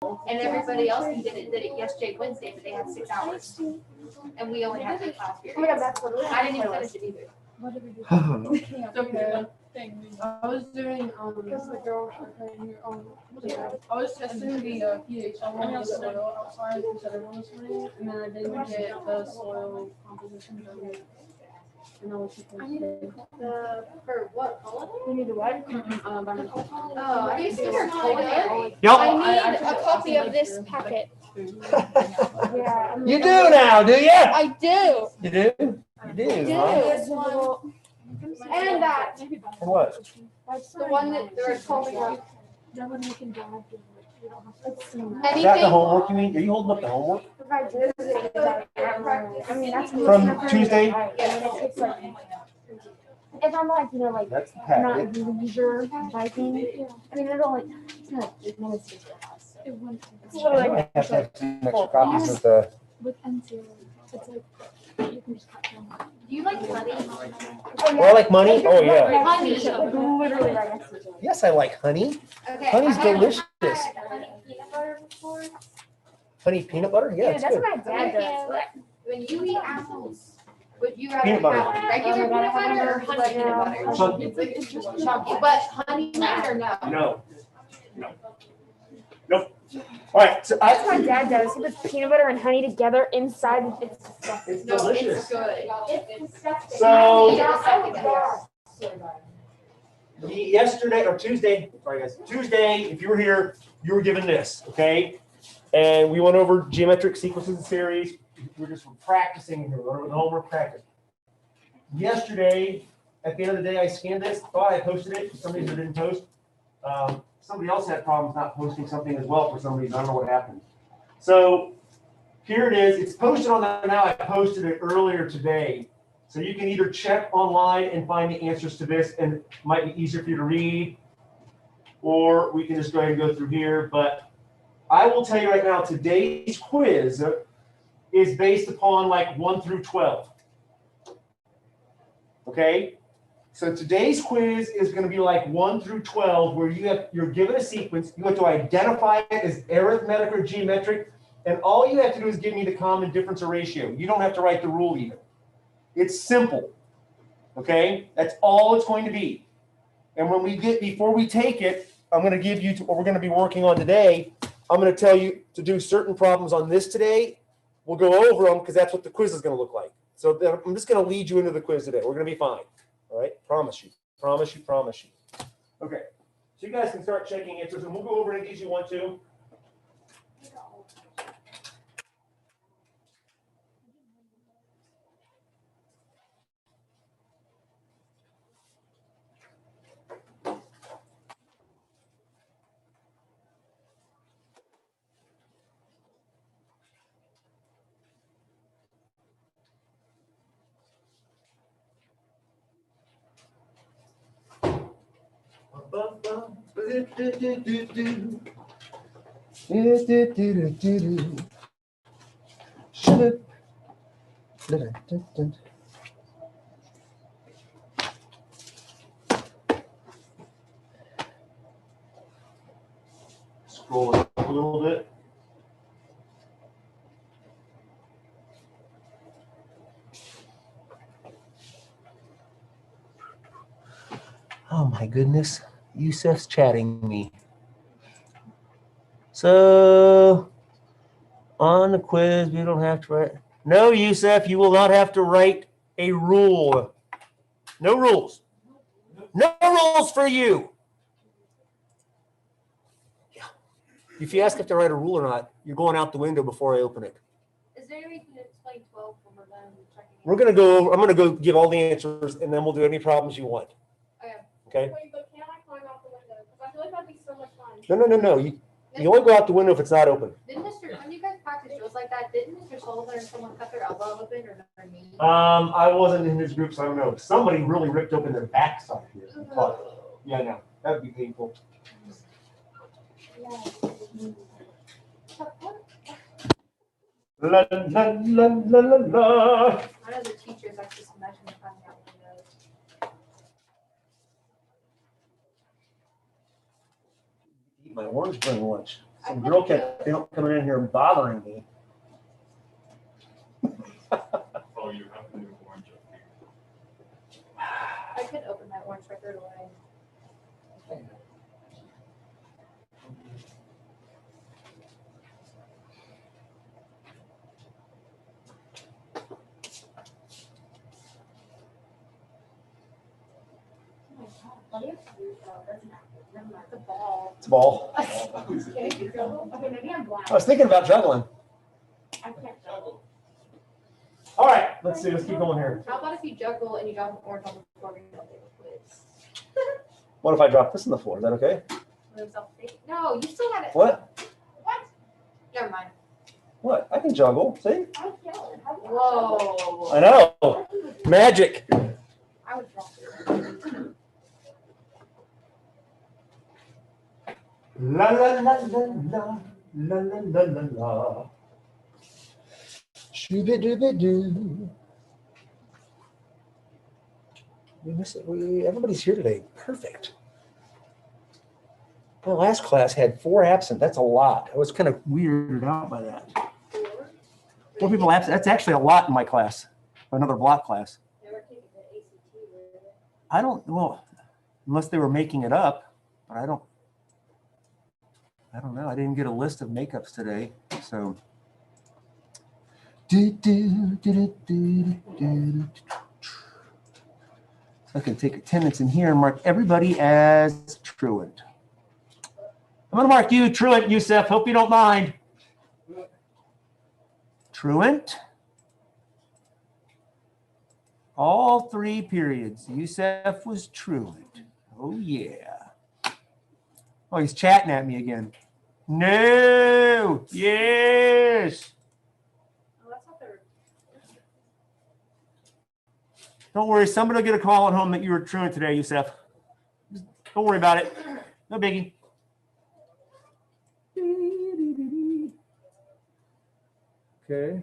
and everybody else who did it yesterday, Wednesday, but they had 6 hours. And we only had 3 class periods. Oh my God, that's what I didn't even finish it either. What did we do? Okay. I was doing because the girl I was testing the pH level of the soil outside for everyone this morning, and then I didn't get the soil composition done. And I was supposed to. For what holiday? You need the what? Oh, I used to hear culinary. Yep. I need a copy of this packet. Yeah. You do now, do you? I do. You do? You do, huh? This one. And that. And what? That's the one that they're holding up. Is Anything. that the homework you mean? Are you holding up the homework? If I did it, I mean, that's From Tuesday? It's like, if I'm like, you know, like, That's the not packet. leisure biking, I mean, it'll like, it's not 8 minutes to your house. So. It's I literally might like, have to have some extra copies of the. With NCO, it's like you can just cut down. Do you like honey? Oh, I like money? Oh, yeah. Honey. Like, literally right next to each other. Yes, I like honey. Okay. Honey's I had delicious. honey peanut butter before. Honey peanut butter? Yeah, Dude, it's that's good. what my dad does. When you eat apples, would you rather Peanut butter. have regular Oh my God, peanut butter or I honey peanut have butter? Chunky. It's just Chunky, but honey nut or no? No. No. Nope. All right, so That's what my dad does. He puts peanut butter and honey together inside. It's disgusting. it's No, delicious. it's good. It's disgusting. So- Yeah. Yesterday or Tuesday, sorry guys, Tuesday, if you were here, you were given this, okay? And we went over geometric sequences and series. We're just practicing here, we're over the homework practice. Yesterday, at the end of the day, I scanned this, thought I posted it, for some reason I didn't post. Somebody else had problems not posting something as well for some reason, I don't know what happened. So here it is, it's posted on there now, I posted it earlier today. So you can either check online and find the answers to this, and it might be easier for you to read, or we can just go ahead and go through here. But I will tell you right now, today's quiz is based upon like 1 through 12. Okay? So today's quiz is going to be like 1 through 12, where you're given a sequence, you have to identify it as arithmetic or geometric, and all you have to do is give me the common difference or ratio. You don't have to write the rule even. It's simple, okay? That's all it's going to be. And when before we take it, I'm going to give you what we're going to be working on today. I'm going to tell you to do certain problems on this today. We'll go over them because that's what the quiz is going to look like. So I'm just going to lead you into the quiz today. We're going to be fine, all right? Promise you, promise you, promise you. Okay, so you guys can start checking answers, and we'll go over any of these you want to. Scroll it up a little bit. Oh my goodness, Yusef's chatting me. So on the quiz, we don't have to write. No, Yusef, you will not have to write a rule. No rules. No rules for you. Yeah. If you ask if to write a rule or not, you're going out the window before I open it. Is there any way you can explain 12 when we're done checking? We're gonna go over, I'm gonna go give all the answers, and then we'll do any problems you want. Okay? Wait, but can't I climb out the window? Because I feel like that'd be so much fun. No. You only go out the window if it's not open. Didn't when you guys practice drills like that, didn't Mr. Sullivan or someone cut their elbow open or their knee? I wasn't in his group, so I don't know. Somebody really ripped open their backside here. Yeah, no, that would be painful. La la la la la la. One of the teachers actually mentioned climbing out windows. Eat my orange during lunch. Some girl kept coming in here and bothering me. Oh, you have to do orange up here. I could open my orange record away. The ball. It's a ball. Okay, maybe I'm black. I was thinking about juggling. I can't juggle. All right, let's see. Let's keep going here. How about if you juggle and you drop an orange on the floor and you don't take a quiz? What if I drop this on the floor? Is that okay? No, you still got it. What? What? Never mind. What? I can juggle. See? I can't. Whoa. I know. Magic. I would drop it. La la la la la la la la la la. Shoo-ba-doo-ba-doo. We miss it. Everybody's here today. Perfect. My last class had 4 absent. That's a lot. I was kind of weirded out by that. 4 people absent. That's actually a lot in my class. Another block class. I don't, well, unless they were making it up, but I don't know. I didn't get a list of makeups today, so. I can take attendance in here and mark everybody as truant. I'm gonna mark you truant, Yusef. Hope you don't mind. Truant. All 3 periods. Yusef was truant. Oh yeah. Oh, he's chatting at me again. No. Yes. Oh, that's not their. Don't worry. Somebody will get a call at home that you were truant today, Yusef. Don't worry about it. No biggie. Okay.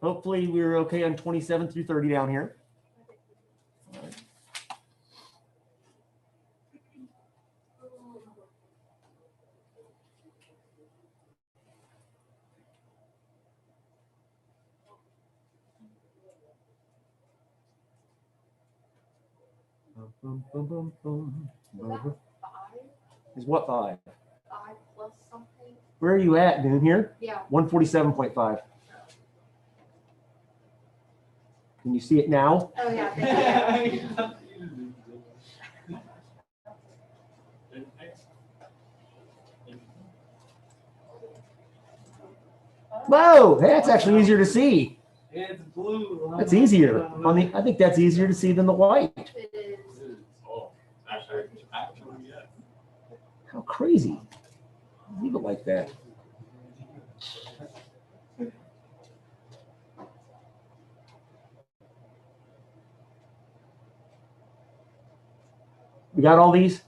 Hopefully we're okay on 27 through 30 down here. Boom, boom, boom, boom. Was that 5? Is what 5? 5 plus something? Where are you at, dude? Here? Yeah. 147.5. Can you see it now? Oh, yeah. Thank you. Whoa, that's actually easier to see. It's blue. That's easier. I think that's easier to see than the white. It is. Oh, actually, yeah. How crazy. Leave it like that. We got all these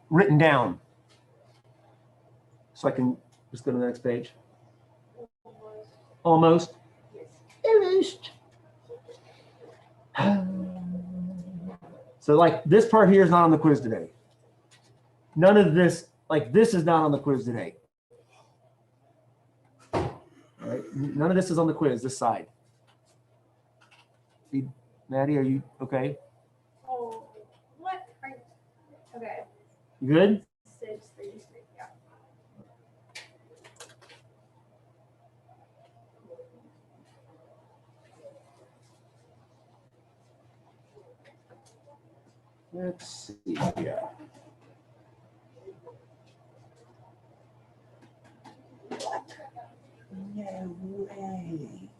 written down. So I can just go to the next page. Almost. Almost. So like this part here is not on the quiz today. None of this, like this is not on the quiz today. All right. None of this is on the quiz, this side. Maddie, are you okay? Oh, what? Okay. You good? 6, 3, 3. Yeah. Let's see. Yeah. What? No way.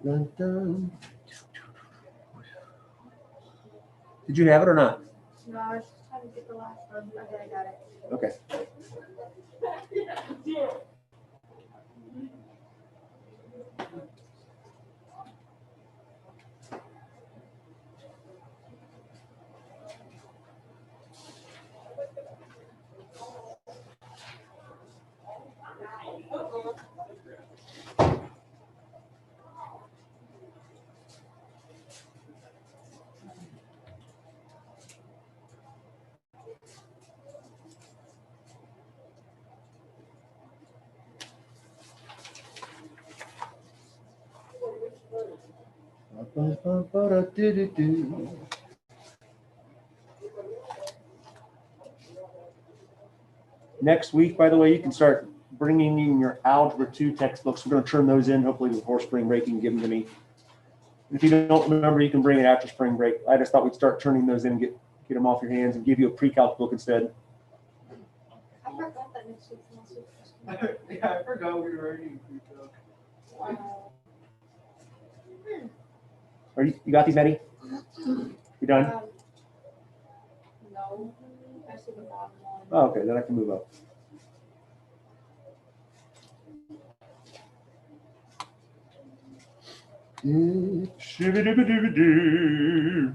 Dun, dun. Did you have it or not? No, I was just trying to get the last one. Okay, I got it. Okay. Next week, by the way, you can start bringing in your Algebra 2 textbooks. We're going to turn those in hopefully before spring break. You can give them to me. If you don't remember, you can bring it after spring break. I just thought we'd start turning those in and get them off your hands and give you a pre-calc book instead. I forgot that next week's last week. Yeah, I forgot we were already. Wow. You got these, Maddie? You done? No, I see the bottom one. Oh, okay, then I can move up. Shibby-dibby-dibby-doo.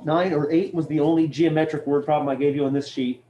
Nine or eight was the only geometric word problem I gave you on this sheet.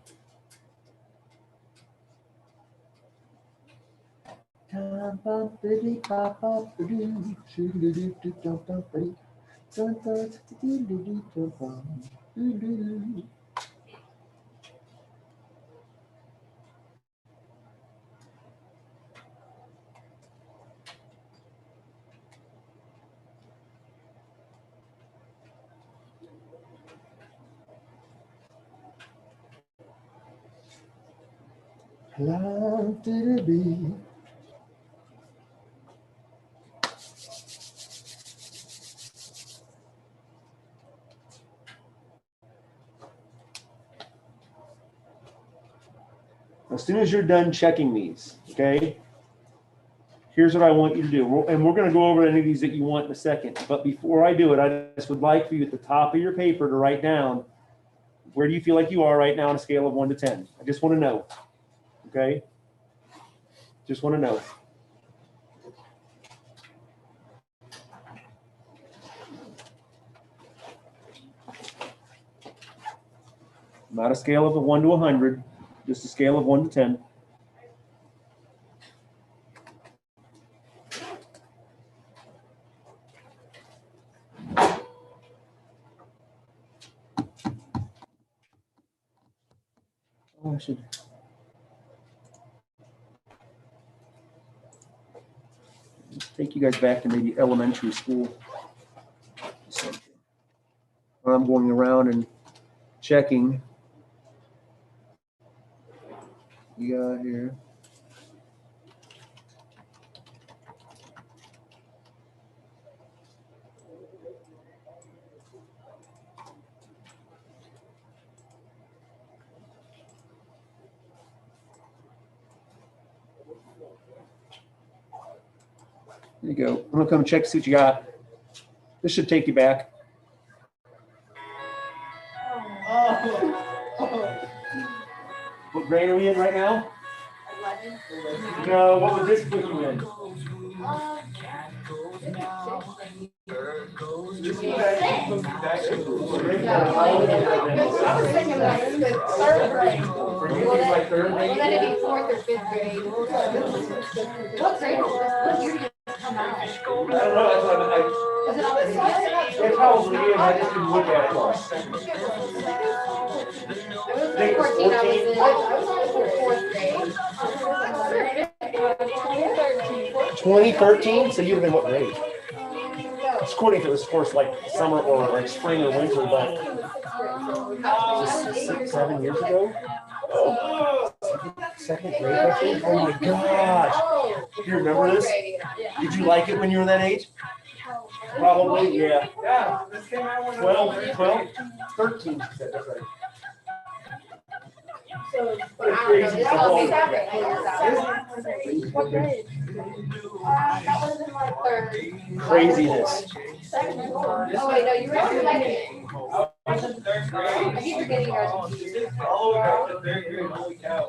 As soon as you're done checking these, okay, here's what I want you to do. And we're going to go over any of these that you want in a second. But before I do it, I just would like for you at the top of your paper to write down where do you feel like you are right now on a scale of 1 to 10. I just want to know, okay? Just want to know. Not a scale of a 1 to 100, just a scale of 1 to 10. Oh, I should take you guys back to maybe elementary school. I'm going around and checking. You got here. There you go. I'm gonna come check, see what you got. This should take you back. What grade are we in right now? 11. No, what would this put you in? I was thinking like third grade. For you, it's like third Well, grade? then it'd be 4th or 5th grade. What grade? What year did it come out? I don't know. That's what Was it on the 6th? It probably is, I just didn't look at it much. I was 14, I was in fourth grade. 2013, so you'd have been what grade? It's according to this course, like summer or like spring or winter, but just 6, 7 years ago. Oh, second grade, I think. Oh my gosh. Do you remember this? Did you like it when you were that age? Probably, yeah. Yeah, this came out when 12, 13. She said, that's right. Crazy. What grade? That was in like third. Craziness. Oh wait, no, you were in second. I was in third I grade. keep forgetting you guys. Confused. All the way up to third grade, holy cow.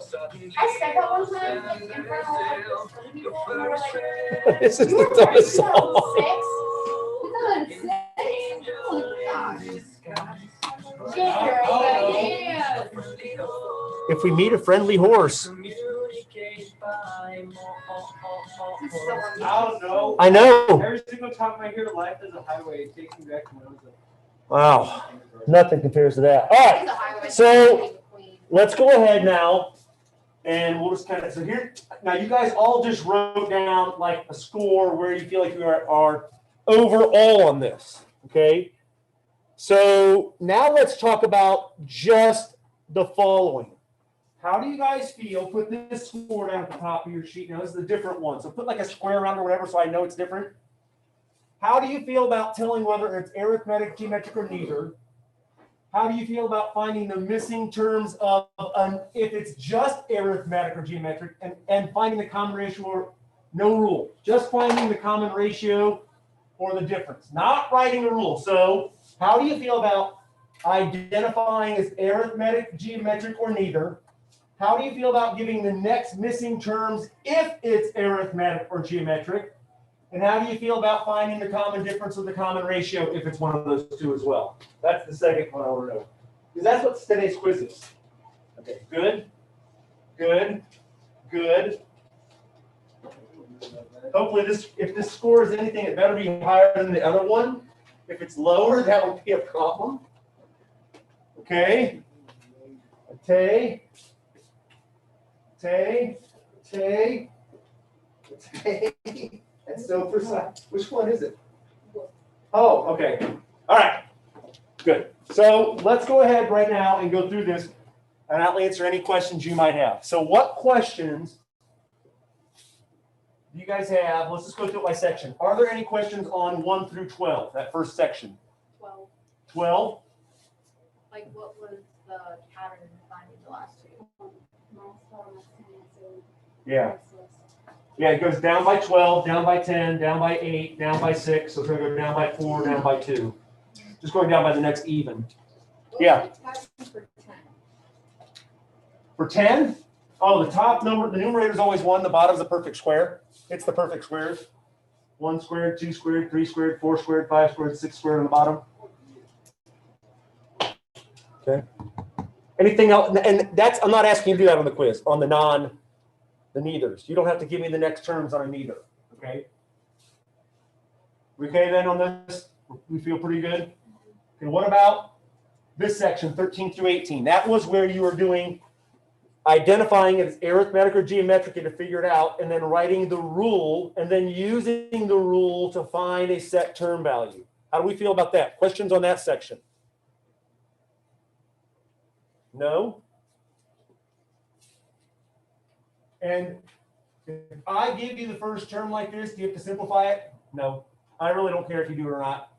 I stepped up one time like, in front of like some people and they were like, This is "You the were dumbest born song. in 2006?" 2006? Oh gosh. Yeah. If we meet a friendly horse. I don't know. I know. Every single time I hear life is a highway, it takes me back to when I was a. Wow. Nothing compares to that. All right. She's a highway So- queen. Let's go ahead now. And we'll just kind of, so here, now you guys all just wrote down like a score where you feel like you are overall on this. Okay. So now let's talk about just the following. How do you guys feel? Put this score down at the top of your sheet. Now, this is a different one. So put like a square around or whatever so I know it's different. How do you feel about telling whether it's arithmetic, geometric, or neither? How do you feel about finding the missing terms of if it's just arithmetic or geometric and finding the common ratio or no rule? Just finding the common ratio or the difference, not writing a rule. So how do you feel about identifying as arithmetic, geometric, or neither? How do you feel about giving the next missing terms if it's arithmetic or geometric? And how do you feel about finding the common difference or the common ratio if it's one of those two as well? That's the second one I want to know. Because that's what today's quiz is. Okay, good, good, good. Hopefully if this score is anything, it better be higher than the other one. If it's lower, that would be a problem. Okay. Tay. That's so precise. Which one is it? Oh, okay. All right. Good. So let's go ahead right now and go through this, and I'll answer any questions you might have. So what questions do you guys have? Let's just go through it by section. Are there any questions on 1 through 12, that first section? 12. 12? Like what was the pattern in finding the last two? Yeah. Yeah, it goes down by 12, down by 10, down by 8, down by 6. So it's going to go down by 4, down by 2. Just going down by the next even. Yeah. For 10. For 10? Oh, the top number, the numerator is always 1. The bottom is a perfect square. It's the perfect squares. 1 squared, 2 squared, 3 squared, 4 squared, 5 squared, 6 squared on the bottom. Okay. Anything else? And that's, I'm not asking you to do that on the quiz, on the neithers. You don't have to give me the next terms on a neither. Okay. We okay then on this? We feel pretty good? Okay, what about this section, 13 through 18? That was where you were doing identifying it as arithmetic or geometric to figure it out, and then writing the rule, and then using the rule to find a set term value. How do we feel about that? Questions on that section? No? And if I give you the first term like this, do you have to simplify it? No. I really don't care if you do it or not.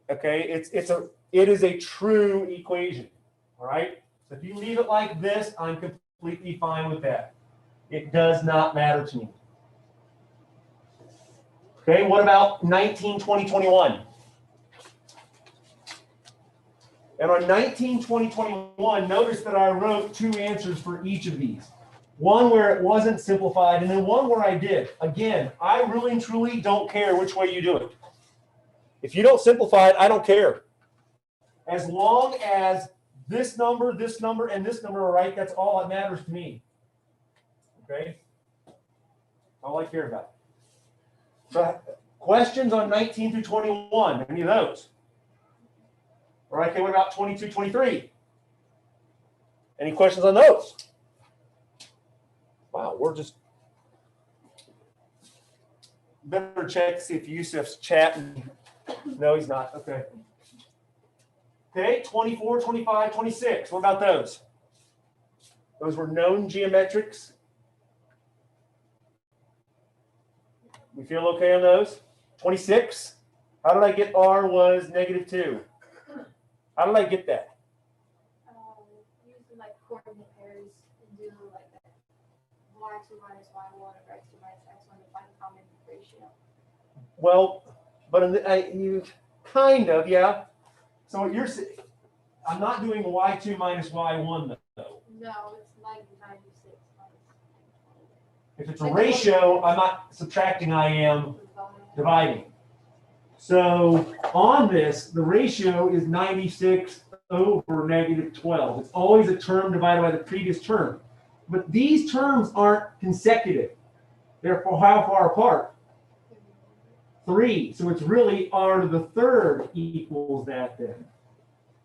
Okay, it is a true equation. All right? So if you leave it like this, I'm completely fine with that. It does not matter to me. Okay, what about 19, 20, 21? And on 19, 20, 21, notice that I wrote 2 answers for each of these. One where it wasn't simplified, and then one where I did. Again, I really and truly don't care which way you do it. If you don't simplify it, I don't care. As long as this number, and this number are right, that's all that matters to me. Okay? All I care about. So Questions on 19 through 21? Any of those? All right, okay, what about 22, 23? Any questions on those? Wow, we're just better check to see if Yusuf's chatting. No, he's not. Okay. Okay, 24, 25, 26. What about those? Those were known geometrics. We feel okay on those? 26. How did I get R was -2? How did I get that? Using like coordinate pairs and do like that y2 minus y1 or x2 minus x1 to find a common ratio. Well, but you kind of, yeah. So what you're saying, I'm not doing y2 minus y1 though. No, it's 96 minus. If it's a ratio, I'm not subtracting, I am dividing. So on this, the ratio is 96 over -12. It's always a term divided by the previous term. But these terms aren't consecutive. They're how far apart? 3. So it's really r to the third equals that then.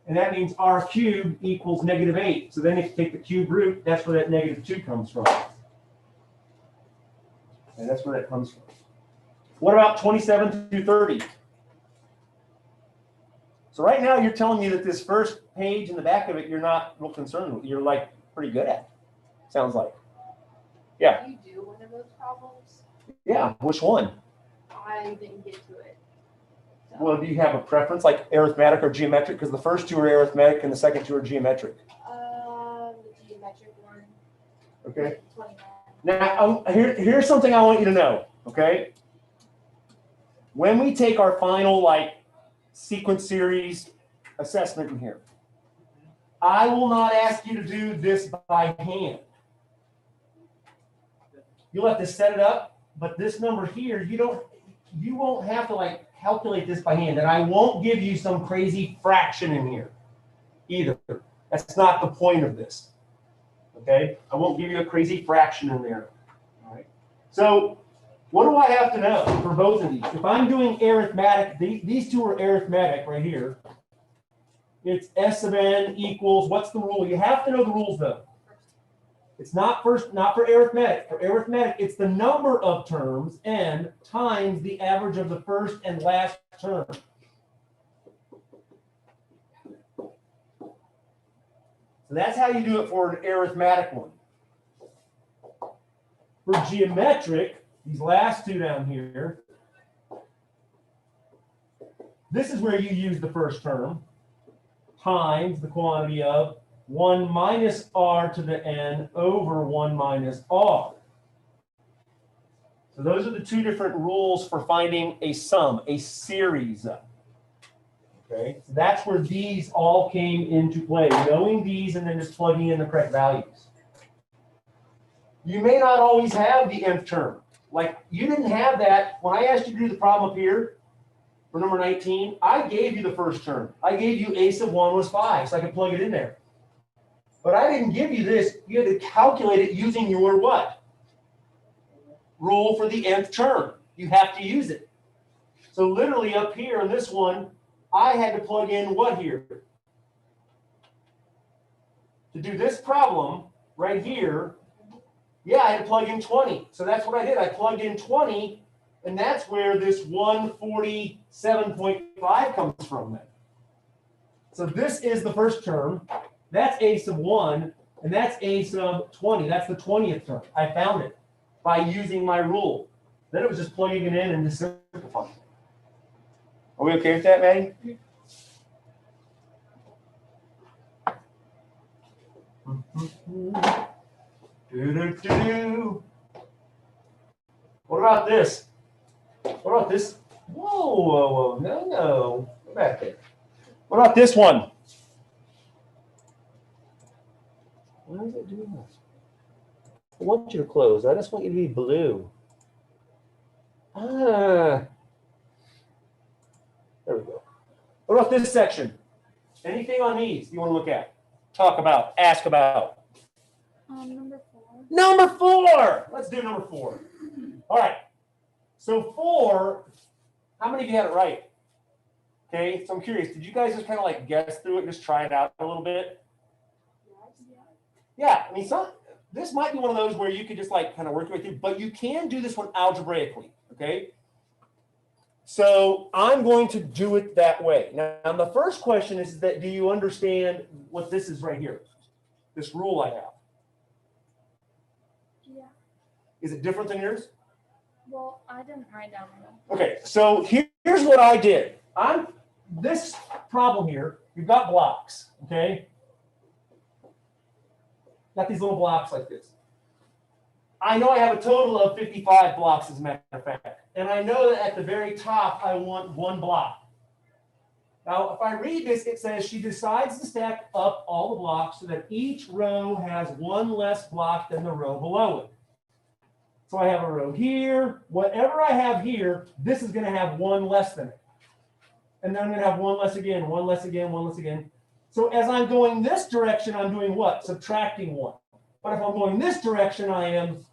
And that means r cubed equals -8. So then if you take the cube root, that's where that -2 comes from. And that's where that comes from. What about 27 through 30? So right now you're telling me that this first page in the back of it, you're not real concerned with. You're like pretty good at. Sounds like. Yeah. You do one of those problems? Yeah. Which one? I didn't get to it. So, Well, do you have a preference, like arithmetic or geometric? Because the first two are arithmetic and the second two are geometric. the geometric one. Okay. 29. Now, here's something I want you to know. Okay. When we take our final sequence series assessment in here, I will not ask you to do this by hand. You'll have to set it up, but this number here, you won't have to calculate this by hand, and I won't give you some crazy fraction in here either. That's not the point of this. Okay? I won't give you a crazy fraction in there. All right. So what do I have to know for both of these? If I'm doing arithmetic, these two are arithmetic right here. It's S of n equals, what's the rule? You have to know the rules though. It's not for arithmetic. For arithmetic, it's the number of terms, n, times the average of the first and last term. So that's how you do it for an arithmetic one. For geometric, these last two down here, this is where you use the first term times the quantity of 1 minus r to the n over 1 minus r. So those are the two different rules for finding a sum, a series. Okay, so that's where these all came into play, knowing these and then just plugging in the correct values. You may not always have the nth term. Like you didn't have that. When I asked you to do the problem up here for number 19, I gave you the first term. I gave you a sub 1 was 5, so I could plug it in there. But I didn't give you this. You had to calculate it using your what? Rule for the nth term. You have to use it. So literally up here in this one, I had to plug in what here? To do this problem right here, yeah, I had to plug in 20. So that's what I did. I plugged in 20, and that's where this 147.5 comes from then. So this is the first term. That's a sub 1, and that's a sub 20. That's the 20th term. I found it by using my rule. Then it was just plugging it in and just simplifying it. Are we okay with that, Maddie? What about this? What about this? Whoa, no. Go back there. What about this one? Why is it doing this? I want you to close. I just want you to be blue. There we go. What about this section? Anything on these you want to look at? Talk about, ask about. Number 4. Number 4. Let's do number 4. All right. So 4 How many of you had it right? Okay, so I'm curious, did you guys just kind of like guess through it and just try it out a little bit? Yeah, I mean, this might be one of those where you could just like kind of work your way through, but you can do this one algebraically, okay? So I'm going to do it that way. Now, the first question is that do you understand what this is right here? This rule I have. Yeah. Is it different than yours? Well, I didn't write down the Okay, so here's what I did. This problem here, you've got blocks, okay? Got these little blocks like this. I know I have a total of 55 blocks, as a matter of fact. And I know that at the very top, I want one block. Now, if I read this, it says she decides to stack up all the blocks so that each row has one less block than the row below it. So I have a row here. Whatever I have here, this is going to have one less than it. And then I'm going to have one less again, one less again, one less again. So as I'm going this direction, I'm doing what? Subtracting one. But if I'm going this direction, I am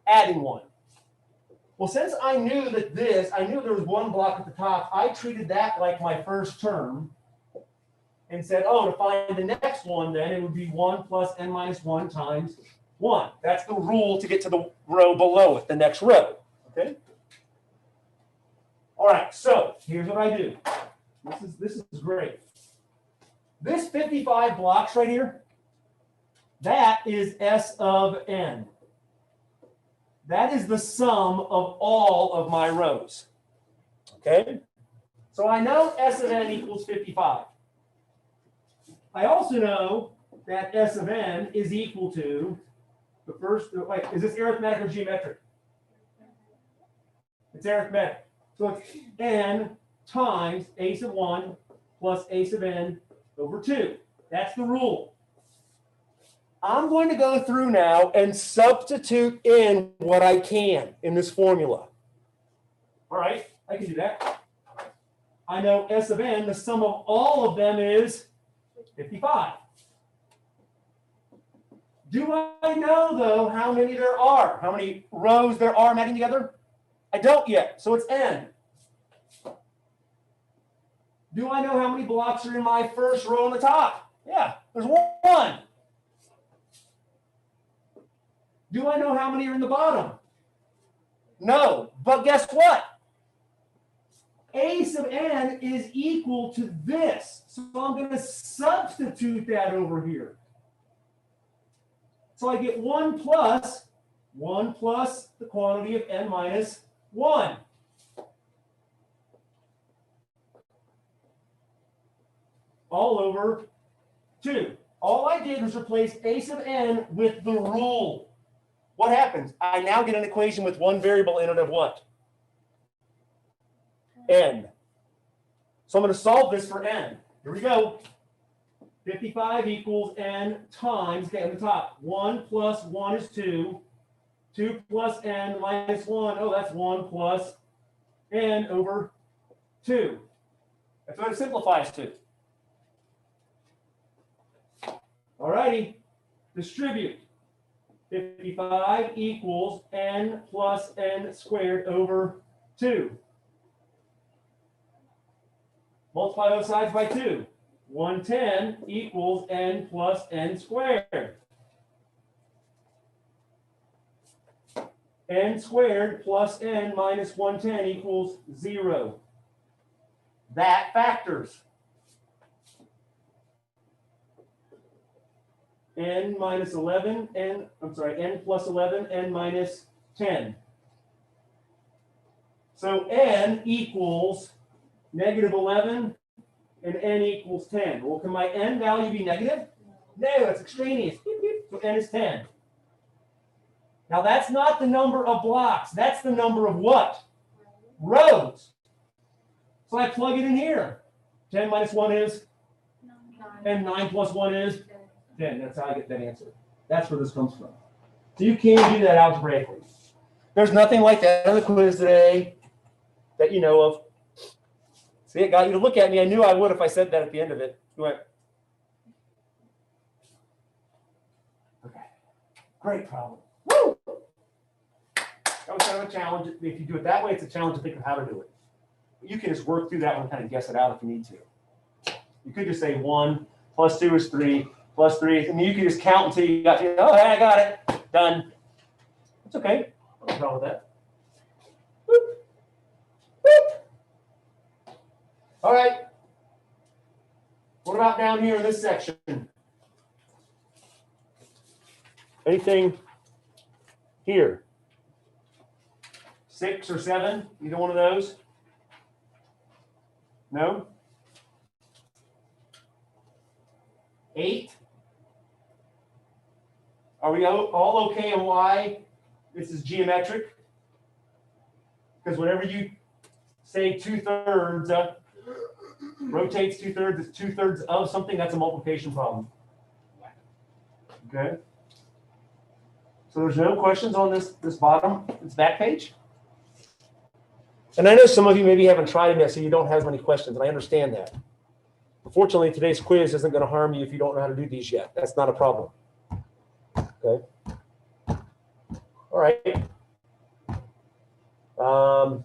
adding one. Well, since I knew that I knew there was one block at the top, I treated that like my first term and said, oh, to find the next one, then it would be 1 plus n minus 1 times 1. That's the rule to get to the row below it, the next row. Okay? All right, so here's what I do. This is great. This 55 blocks right here, that is S of n. That is the sum of all of my rows. Okay? So I know S of n equals 55. I also know that S of n is equal to the first, wait, is this arithmetic or geometric? It's arithmetic. So it's n times a sub 1 plus a sub n over 2. That's the rule. I'm going to go through now and substitute in what I can in this formula. All right, I can do that. I know S of n, the sum of all of them is 55. Do I know, though, how many there are? How many rows there are I'm adding together? I don't yet, so it's n. Do I know how many blocks are in my first row on the top? Yeah, there's one. Do I know how many are in the bottom? No, but guess what? A sub n is equal to this. So I'm going to substitute that over here. So I get 1 plus the quantity of n minus 1. All over 2. All I did was replace a sub n with the rule. What happens? I now get an equation with one variable in it of what? N. So I'm going to solve this for n. Here we go. 55 equals n times, okay, on the top, 1 plus 1 is 2. 2 plus n minus 1, oh, that's 1 plus n over 2. That's what it simplifies to. All righty, distribute. 55 equals n plus n squared over 2. Multiply both sides by 2. 110 equals n plus n squared. N squared plus n minus 110 equals 0. That factors. N minus 11, n plus 11, n minus 10. So n equals negative 11 and n equals 10. Well, can my n value be negative? No, that's extraneous. So n is 10. Now that's not the number of blocks. That's the number of what? Rows. So I plug it in here. 10 minus 1 is? 9. And 9 plus 1 is? 10. That's how I get that answer. That's where this comes from. So you can do that algebraically. There's nothing like that on the quiz today that you know of. See, it got you to look at me. I knew I would if I said that at the end of it. You went. Okay. Great problem. Woo! That was kind of a challenge. If you do it that way, it's a challenge to think of how to do it. you can just work through that one and kind of guess it out if you need to. You could just say 1 plus 2 is 3 plus 3. I mean, you can just count until you got to, oh, hey, I got it. Done. It's okay. No problem with that. Boop. Boop. All right. What about down here in this section? Anything here? 6 or 7? Either one of those? No? 8? Are we all okay on why this is geometric? Because whenever you say 2/3, rotates 2/3, it's 2/3 of something, that's a multiplication problem. Okay? So there's no questions on this back page? And I know some of you maybe haven't tried it yet, so you don't have many questions, and I understand that. Unfortunately, today's quiz isn't going to harm you if you don't know how to do these yet. That's not a problem. Okay. All right. Well,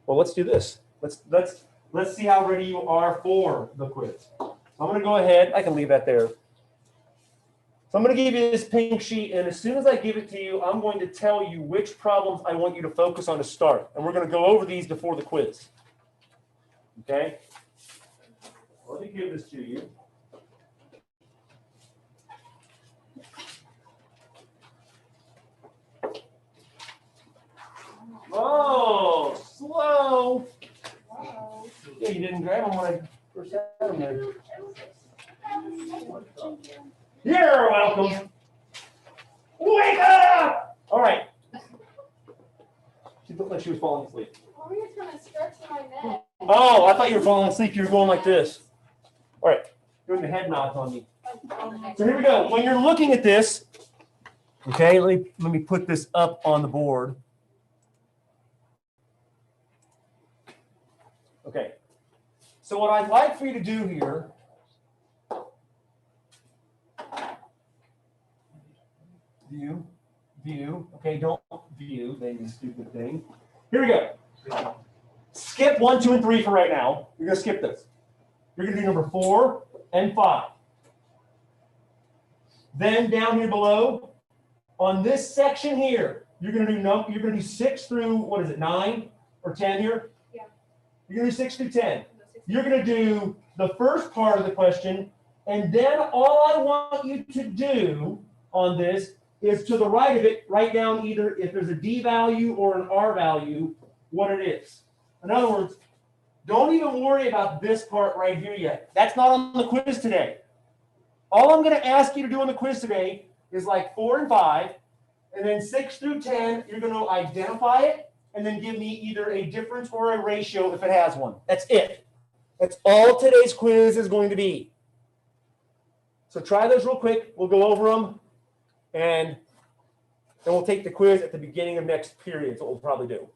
let's do this. Let's see how ready you are for the quiz. So I'm going to go ahead. I can leave that there. So I'm going to give you this pink sheet, and as soon as I give it to you, I'm going to tell you which problems I want you to focus on to start. And we're going to go over these before the quiz. Okay? Let me give this to you. Oh, slow. Yeah, you didn't grab them when I first had them there. You're welcome. Wake up! All right. She looked like she was falling asleep. Oh, you're trying to stretch my neck. Oh, I thought you were falling asleep. You were going like this. All right. Doing the head nods on me. So here we go. When you're looking at this, okay, let me put this up on the board. Okay. So what I'd like for you to do here view. Okay, don't view, then you stupid thing. Here we go. Skip 1, 2, and 3 for right now. You're gonna skip this. You're gonna do number 4 and 5. Then down here below, on this section here, you're gonna do 6 through, what is it, 9 or 10 here? Yeah. You're gonna do 6 through 10. You're gonna do the first part of the question, and then all I want you to do on this is to the right of it, write down either if there's a D value or an R value, what it is. In other words, don't even worry about this part right here yet. That's not on the quiz today. All I'm going to ask you to do on the quiz today is like 4 and 5, and then 6 through 10, you're going to identify it, and then give me either a difference or a ratio if it has one. That's it. That's all today's quiz is going to be. So try those real quick. We'll go over them, and then we'll take the quiz at the beginning of next period. That's what we'll probably do.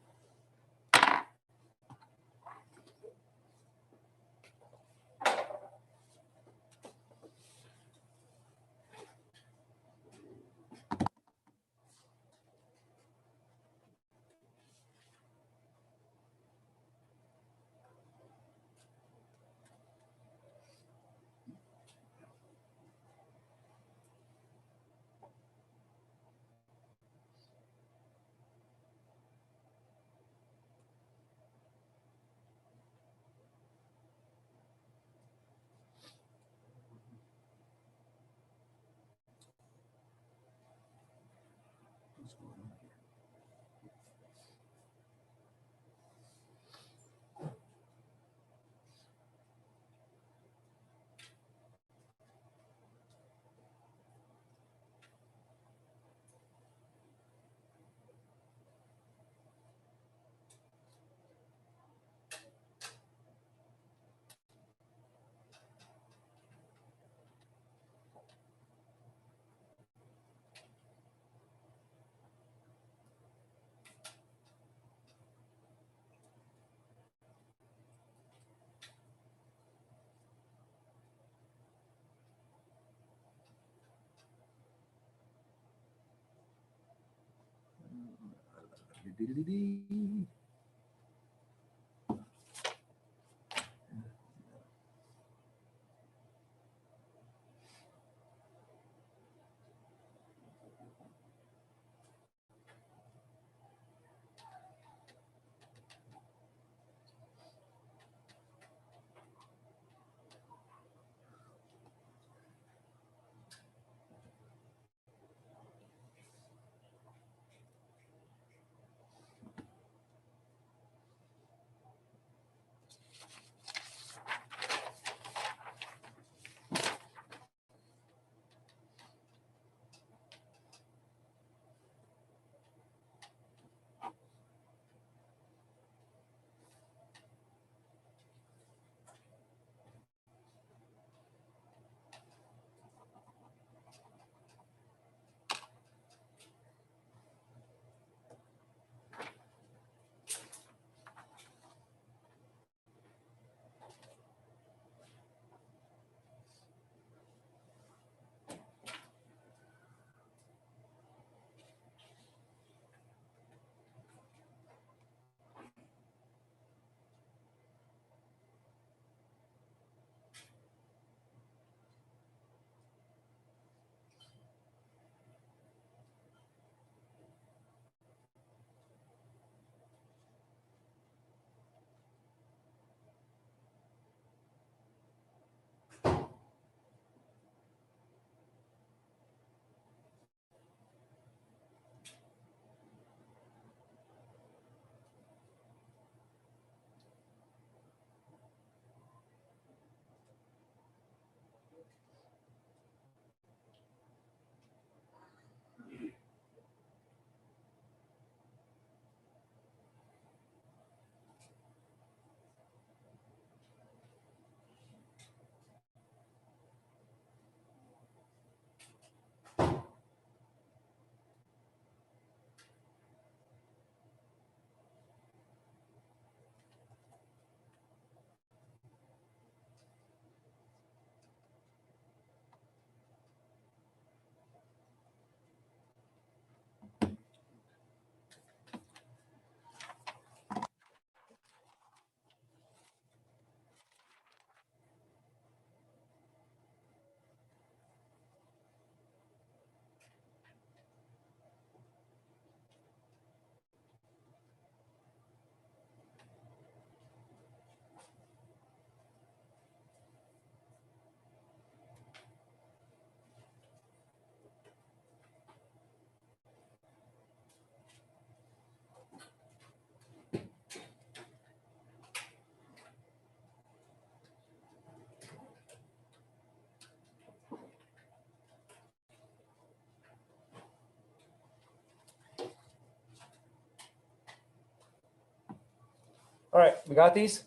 All right, we got these?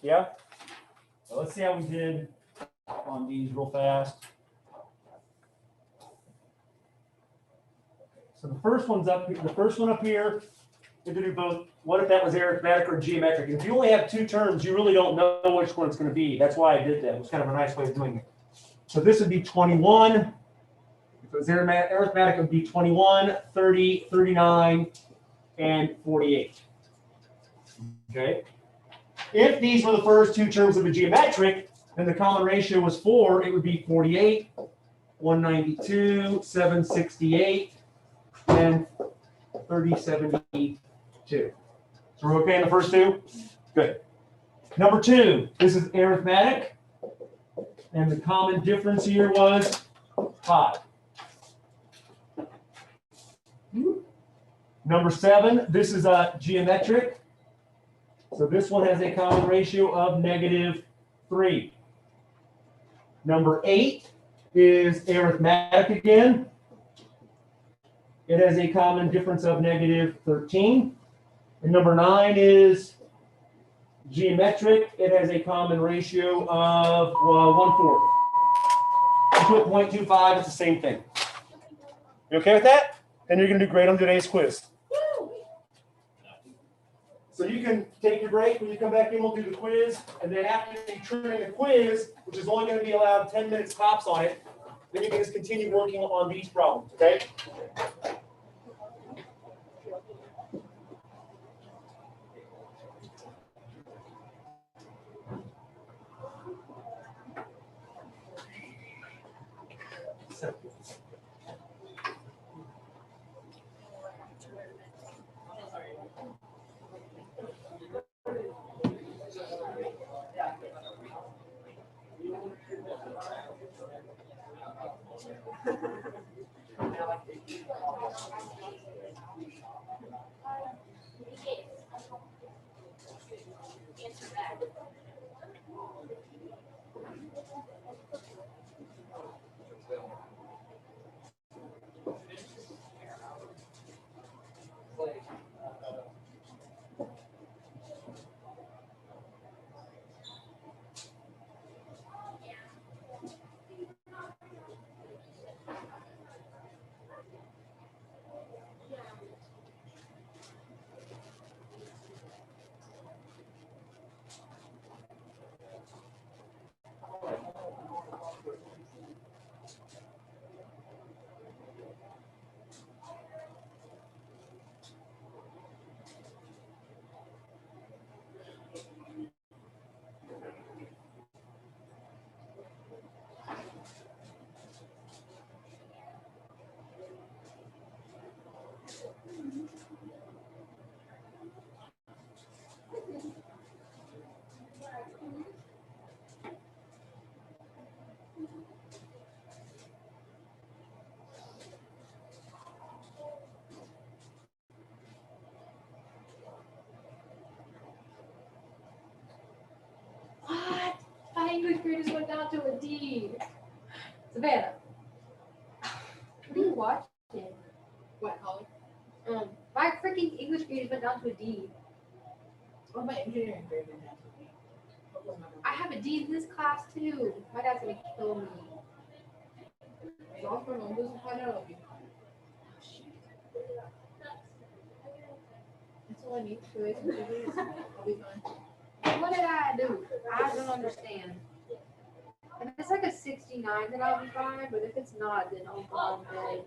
Yeah? So let's see how we did on these real fast. So the first one up here, you have to do both. What if that was arithmetic or geometric? If you only have two terms, you really don't know which one it's going to be. That's why I did that. It was kind of a nice way of doing it. So this would be 21. If it was arithmetic, it would be 21, 30, 39, and 48. Okay? If these were the first two terms of a geometric, then the common ratio was 4. It would be 48, 192, 768, and 3072. So we're okay in the first two? Good. Number 2, this is arithmetic. And the common difference here was 5. Number 7, this is a geometric. So this one has a common ratio of -3. Number 8 is arithmetic again. It has a common difference of -13. And number 9 is geometric. It has a common ratio of 1/4. You put 0.25, it's the same thing. You okay with that? Then you're going to do great on today's quiz. So you can take your break. When you come back in, we'll do the quiz. And then after you turn in the quiz, which is only going to be allowed 10 minutes tops on it, then you can just continue working on these problems, okay? What? My English grade just went down to a D. Savannah. What are you watching? What, Holly? My freaking English grade just went down to a D. What my engineering grade in that? I have a D in this class too. My dad's gonna kill me. Don't remember to find out of you. That's all I need to do. I'll be fine. What did I do? I don't understand. If it's like a 69, then I'll be fine. But if it's not, then I'll go on bed.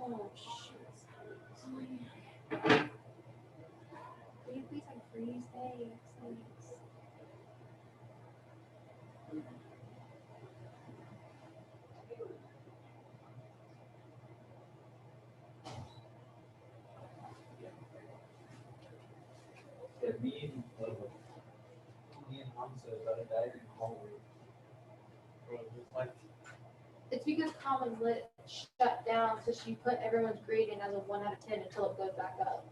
Oh, shit. Can you please like freeze? Thanks. Yeah, me and Hamza got a dive in the hallway. Bro, it was like, It's because Common Lit shut down, so she put everyone's grade in as a 1 out of 10 until it goes back up.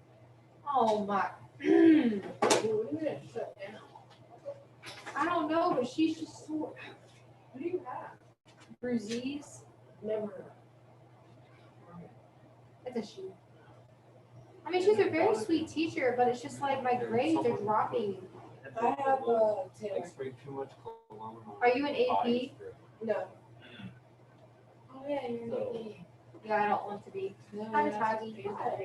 Oh my. I don't know, but she's just so. What do you have? Bruises? Never. It's a she. I mean, she's a very sweet teacher, but it's just like my grades are dropping. I have Taylor. Expect too much cologne on Are you an AP? No. Oh yeah, you're an AP. Yeah, I don't want to be. How does Haggy do that?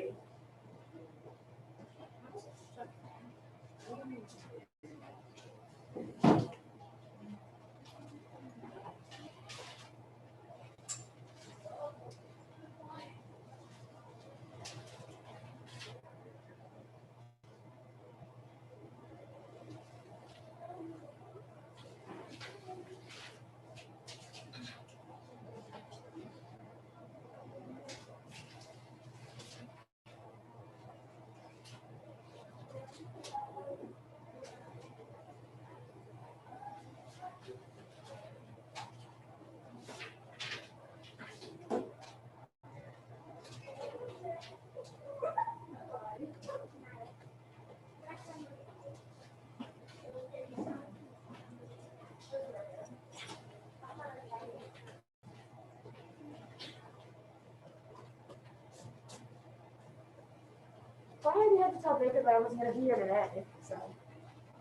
So I already had to tell Baker that I wasn't gonna be here today, so.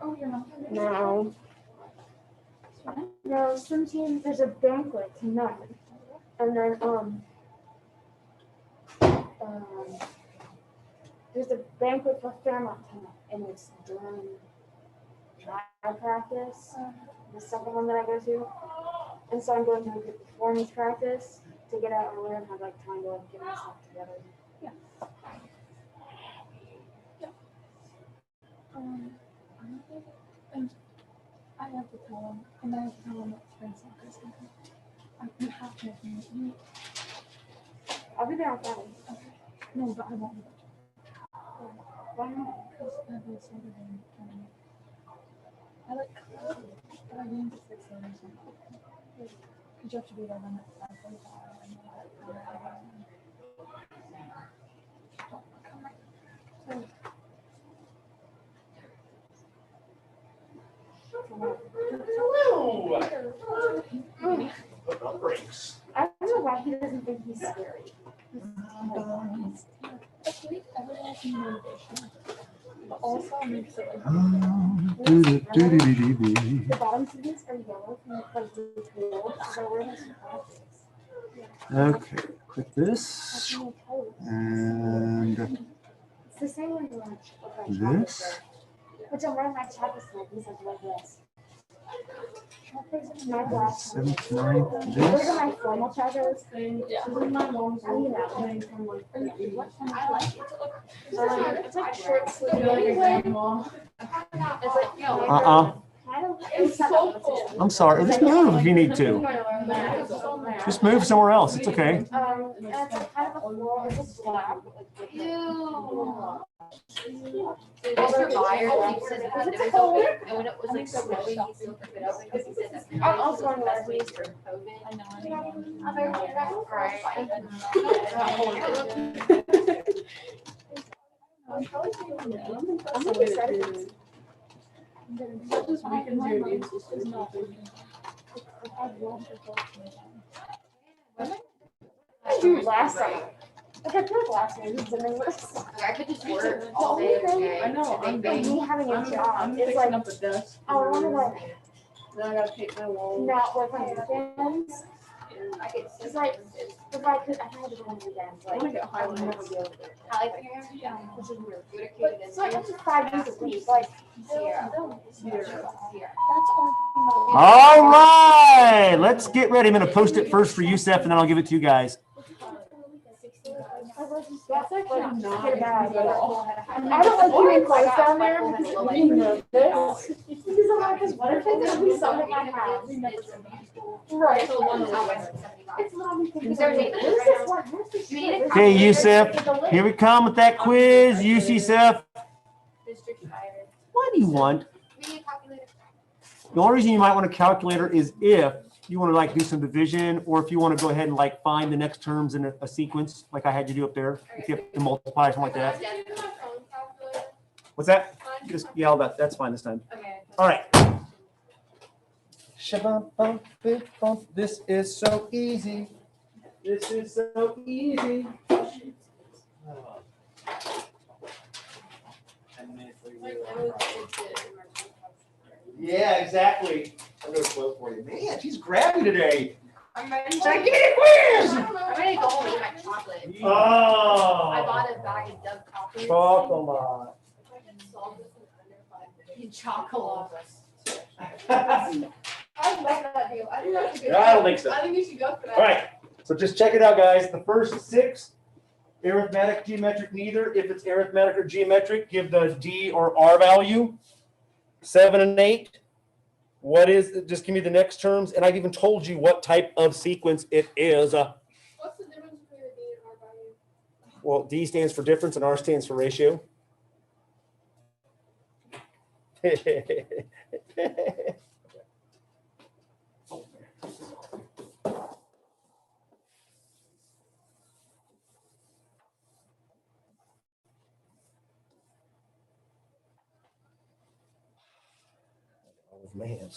Oh, you're not. No. No, sometimes there's a banquet tonight. And then, there's a banquet for Fairmont tonight, and it's during live practice, the second one that I go to. And so I'm going to the performance practice to get out earlier and have like time to like, get myself together. And I have to tell him, and I have to tell him that spring soccer's coming. You have to make me. I'll be there on Friday. No, but I won't. Why not? Because I have a Saturday tournament. I like, but I game at 6 a.m. or something. Because you have to be there then at 5:45 and No breaks. I don't know why he doesn't think he's scary. It's like everyone has motivation. But also makes it like The bottom students are yellow from like the tool, so we're in some practice. Okay, click this and It's the same one you want this. which I'm wearing my chapel sleeve. These are like this. My black. 7th, 9th, Those this. are my formal chapters. Yeah. Oh, you know. I like it. It's like short sleeve. It's like, yo. It's so I'm sorry. Just move if you need to. Just move somewhere else. It's okay. and it's like kind of a floral, it's a slab. Ew. Dude, Mr. Meyer keeps his windows open, and when it was like snowing, he still kept it open because he said that's I'm also the going to best wear way these. for COVID. I know. I'm very right. I'm really excited. This weekend's your immune It's system. not working. I've lost it all. I drew last summer. Like I feel like last year just didn't list. I could just work all day every day. I know, I'm Like me having a job, I'm it's fixing like up a desk. I want to like Then I gotta paint my walls. not work on weekends. I could It's like if I could, I had to go on weekends. I Like wanna get I would never highlights. be able to do it. I like your hair. Which is weird. You would have But cuted so like up to 5 days a week. Like Sierra. Here. that's all. All right, let's get ready. I'm going to post it first for Youssef, and then I'll give it to you guys. That's actually not pretty bad. good at all. I don't like hearing clothes down there because I'm being nervous. Because I'm like, what if it's gonna be something I have? Right. It's literally thinking, Is there a date? what is this one? Where's this You shit? need a This Okay, is- Youssef, here we come with that quiz. Youssef, District tired. what do you want? We need a calculator. The only reason you might want a calculator is if you want to like do some division, or if you want to go ahead and like find the next terms in a sequence, like I had you do up there, if you have to multiply or something like that. What's that? Fine. Just yell that. That's fine this time. Okay. All right. Shabba-bum, bip-bum. This is so easy. This is so easy. 10 minutes later. Like, I would take it in my phone. Yeah, exactly. I'm gonna close for you. Man, she's grabby today. I'm ready. She's like, give me a quiz. I'm ready to go home and eat my chocolate. Oh. I bought a bag of Dove chocolates. Chocolate. If I can solve this in under 5 minutes. Chocolate. I like that deal. I think that's a good Yeah, I don't think so. I think you should go for that. All right, so just check it out, guys. The first 6, arithmetic, geometric, neither. If it's arithmetic or geometric, give the D or R value. 7 and 8. What is, just give me the next terms. And I've even told you what type of sequence it is. What's the difference between a D and R value? Well, D stands for difference and R stands for ratio. Oh, man.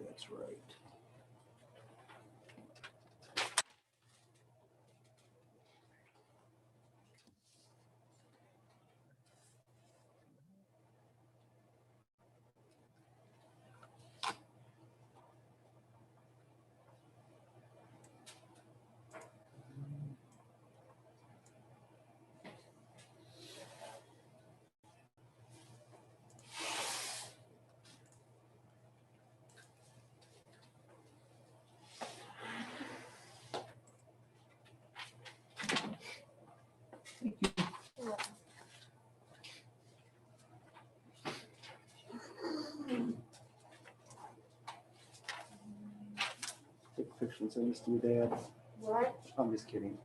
That's right. Take a picture and send this to your dad. What? I'm just kidding.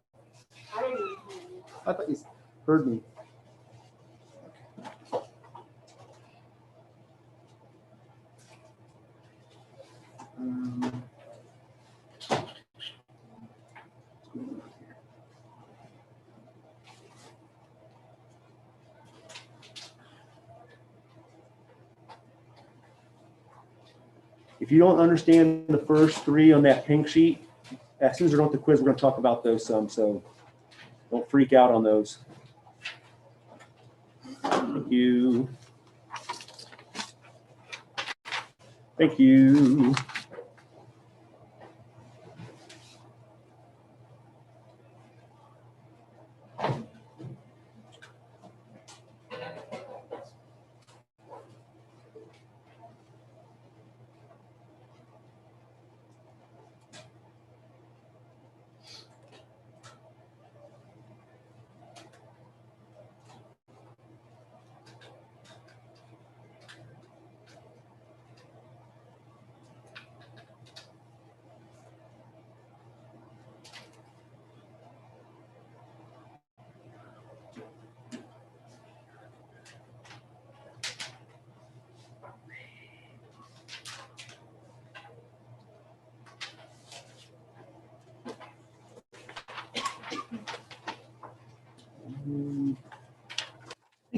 I didn't even I thought you heard me. If you don't understand the first 3 on that pink sheet, as soon as we're done with the quiz, we're going to talk about those some, so don't freak out on those. Thank you. Thank you.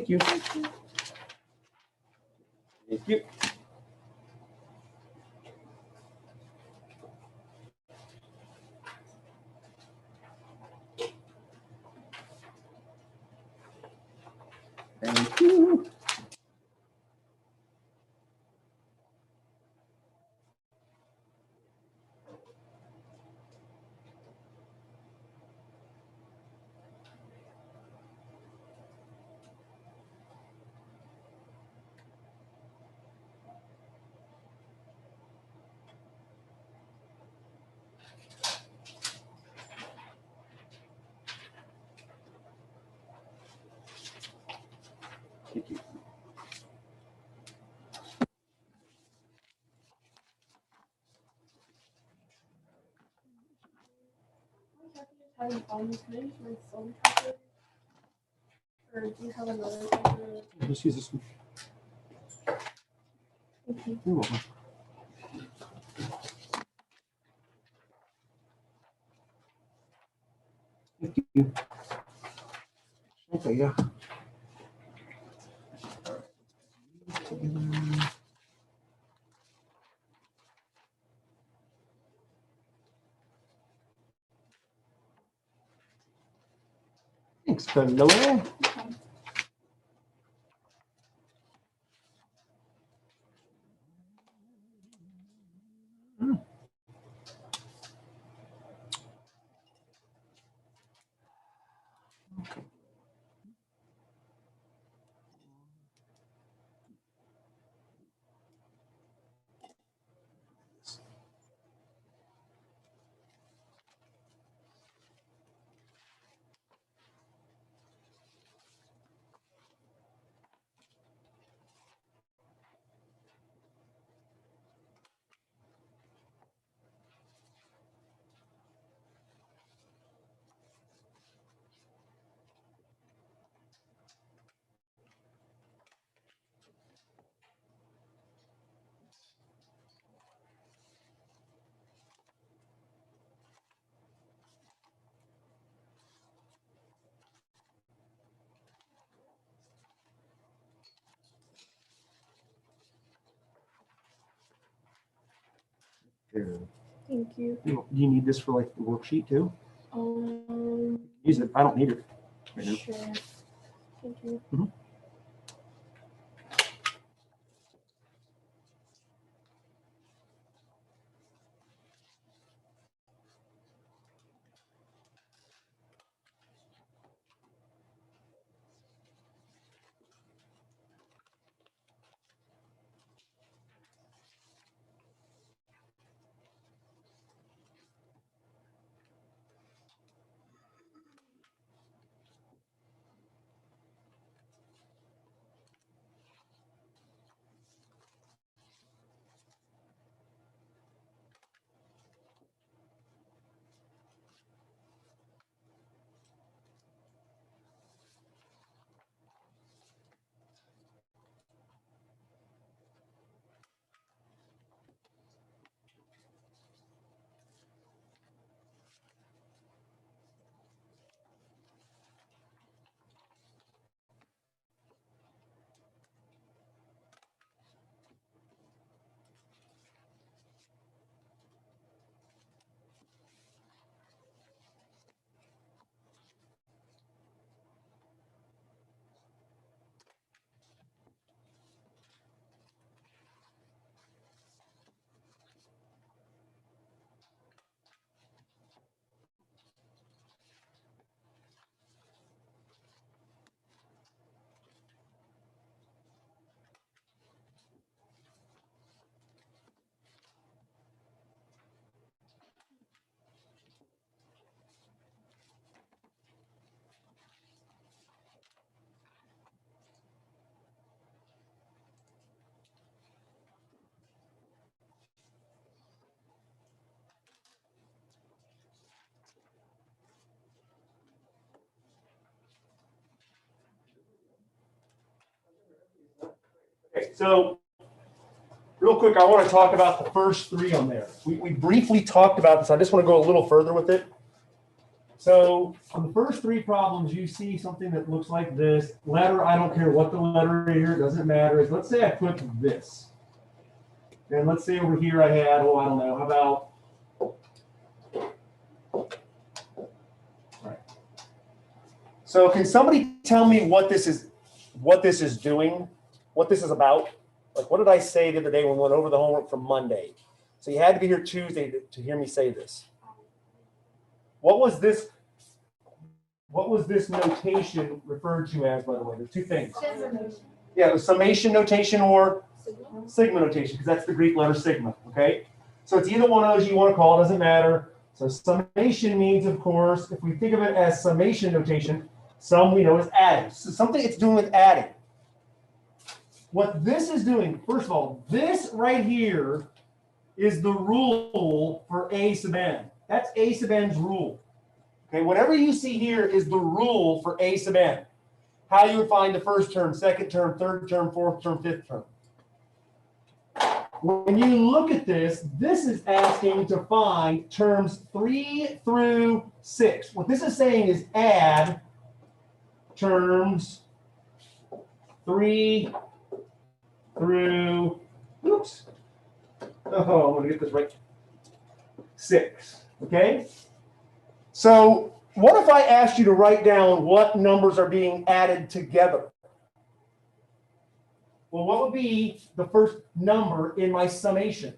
Thank you. Thank you. Thank you. Thank you. Have you found this page with some calculator? Or do you have another calculator? Let's use this one. You're welcome. Thank you. Okay, yeah. Thanks, Camilla. Here. Thank you. Do you need this for like the worksheet too? Use it. I don't need it right now. Sure. Thank you. Okay, so real quick, I want to talk about the first three on there. We briefly talked about this. I just want to go a little further with it. So on the first three problems, you see something that looks like this. Letter, I don't care what the letter here, it doesn't matter. Let's say I put this. And let's say over here I had, oh, I don't know, how about, all right. So can somebody tell me what this is doing, what this is about? Like, what did I say the other day when we went over the homework from Monday? So you had to be here Tuesday to hear me say this. What was this notation referred to as, by the way? There's two things. Yeah, it was summation notation or sigma notation, because that's the Greek letter sigma, okay? So it's either one of those you want to call, it doesn't matter. So summation means, of course, if we think of it as summation notation, sum we know is adding. So something it's doing with adding. What this is doing, first of all, this right here is the rule for A sub n. That's A sub n's rule. Okay, whatever you see here is the rule for A sub n. How you would find the first term, second term, third term, fourth term, fifth term. When you look at this, this is asking to find terms 3 through 6. What this is saying is add terms 3 through, oops. Oh, I want to get this right. 6, okay? So what if I asked you to write down what numbers are being added together? Well, what would be the first number in my summation?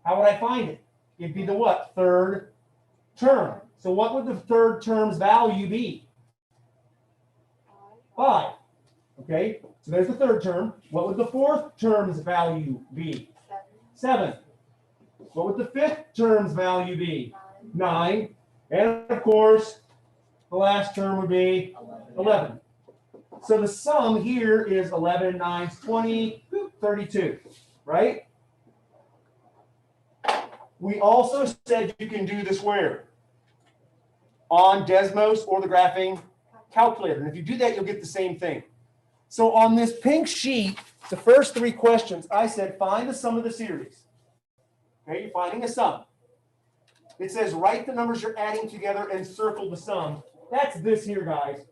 How would I find it? It'd be the what? Third term. So what would the third term's value be? 5. Okay, so there's the third term. What would the fourth term's value be? 7. What would the fifth term's value be? 9. And of course, the last term would be 11. So the sum here is 11, 9, 20, 32, right? We also said you can do this where? On Desmos or the graphing calculator. And if you do that, you'll get the same thing. So on this pink sheet, the first three questions, I said find the sum of the series. Okay, you're finding a sum. It says write the numbers you're adding together and circle the sum. That's this here, guys.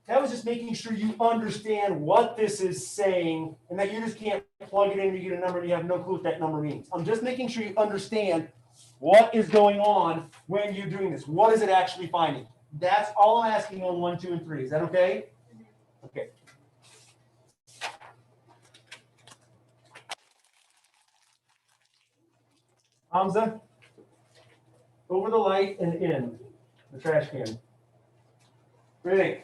That was just making sure you understand what this is saying and that you just can't plug it in and you get a number and you have no clue what that number means. I'm just making sure you understand what is going on when you're doing this. What is it actually finding? That's all I'm asking on 1, 2, and 3. Is that okay? Okay. Hamza, over the light and in the trash can. What do you think?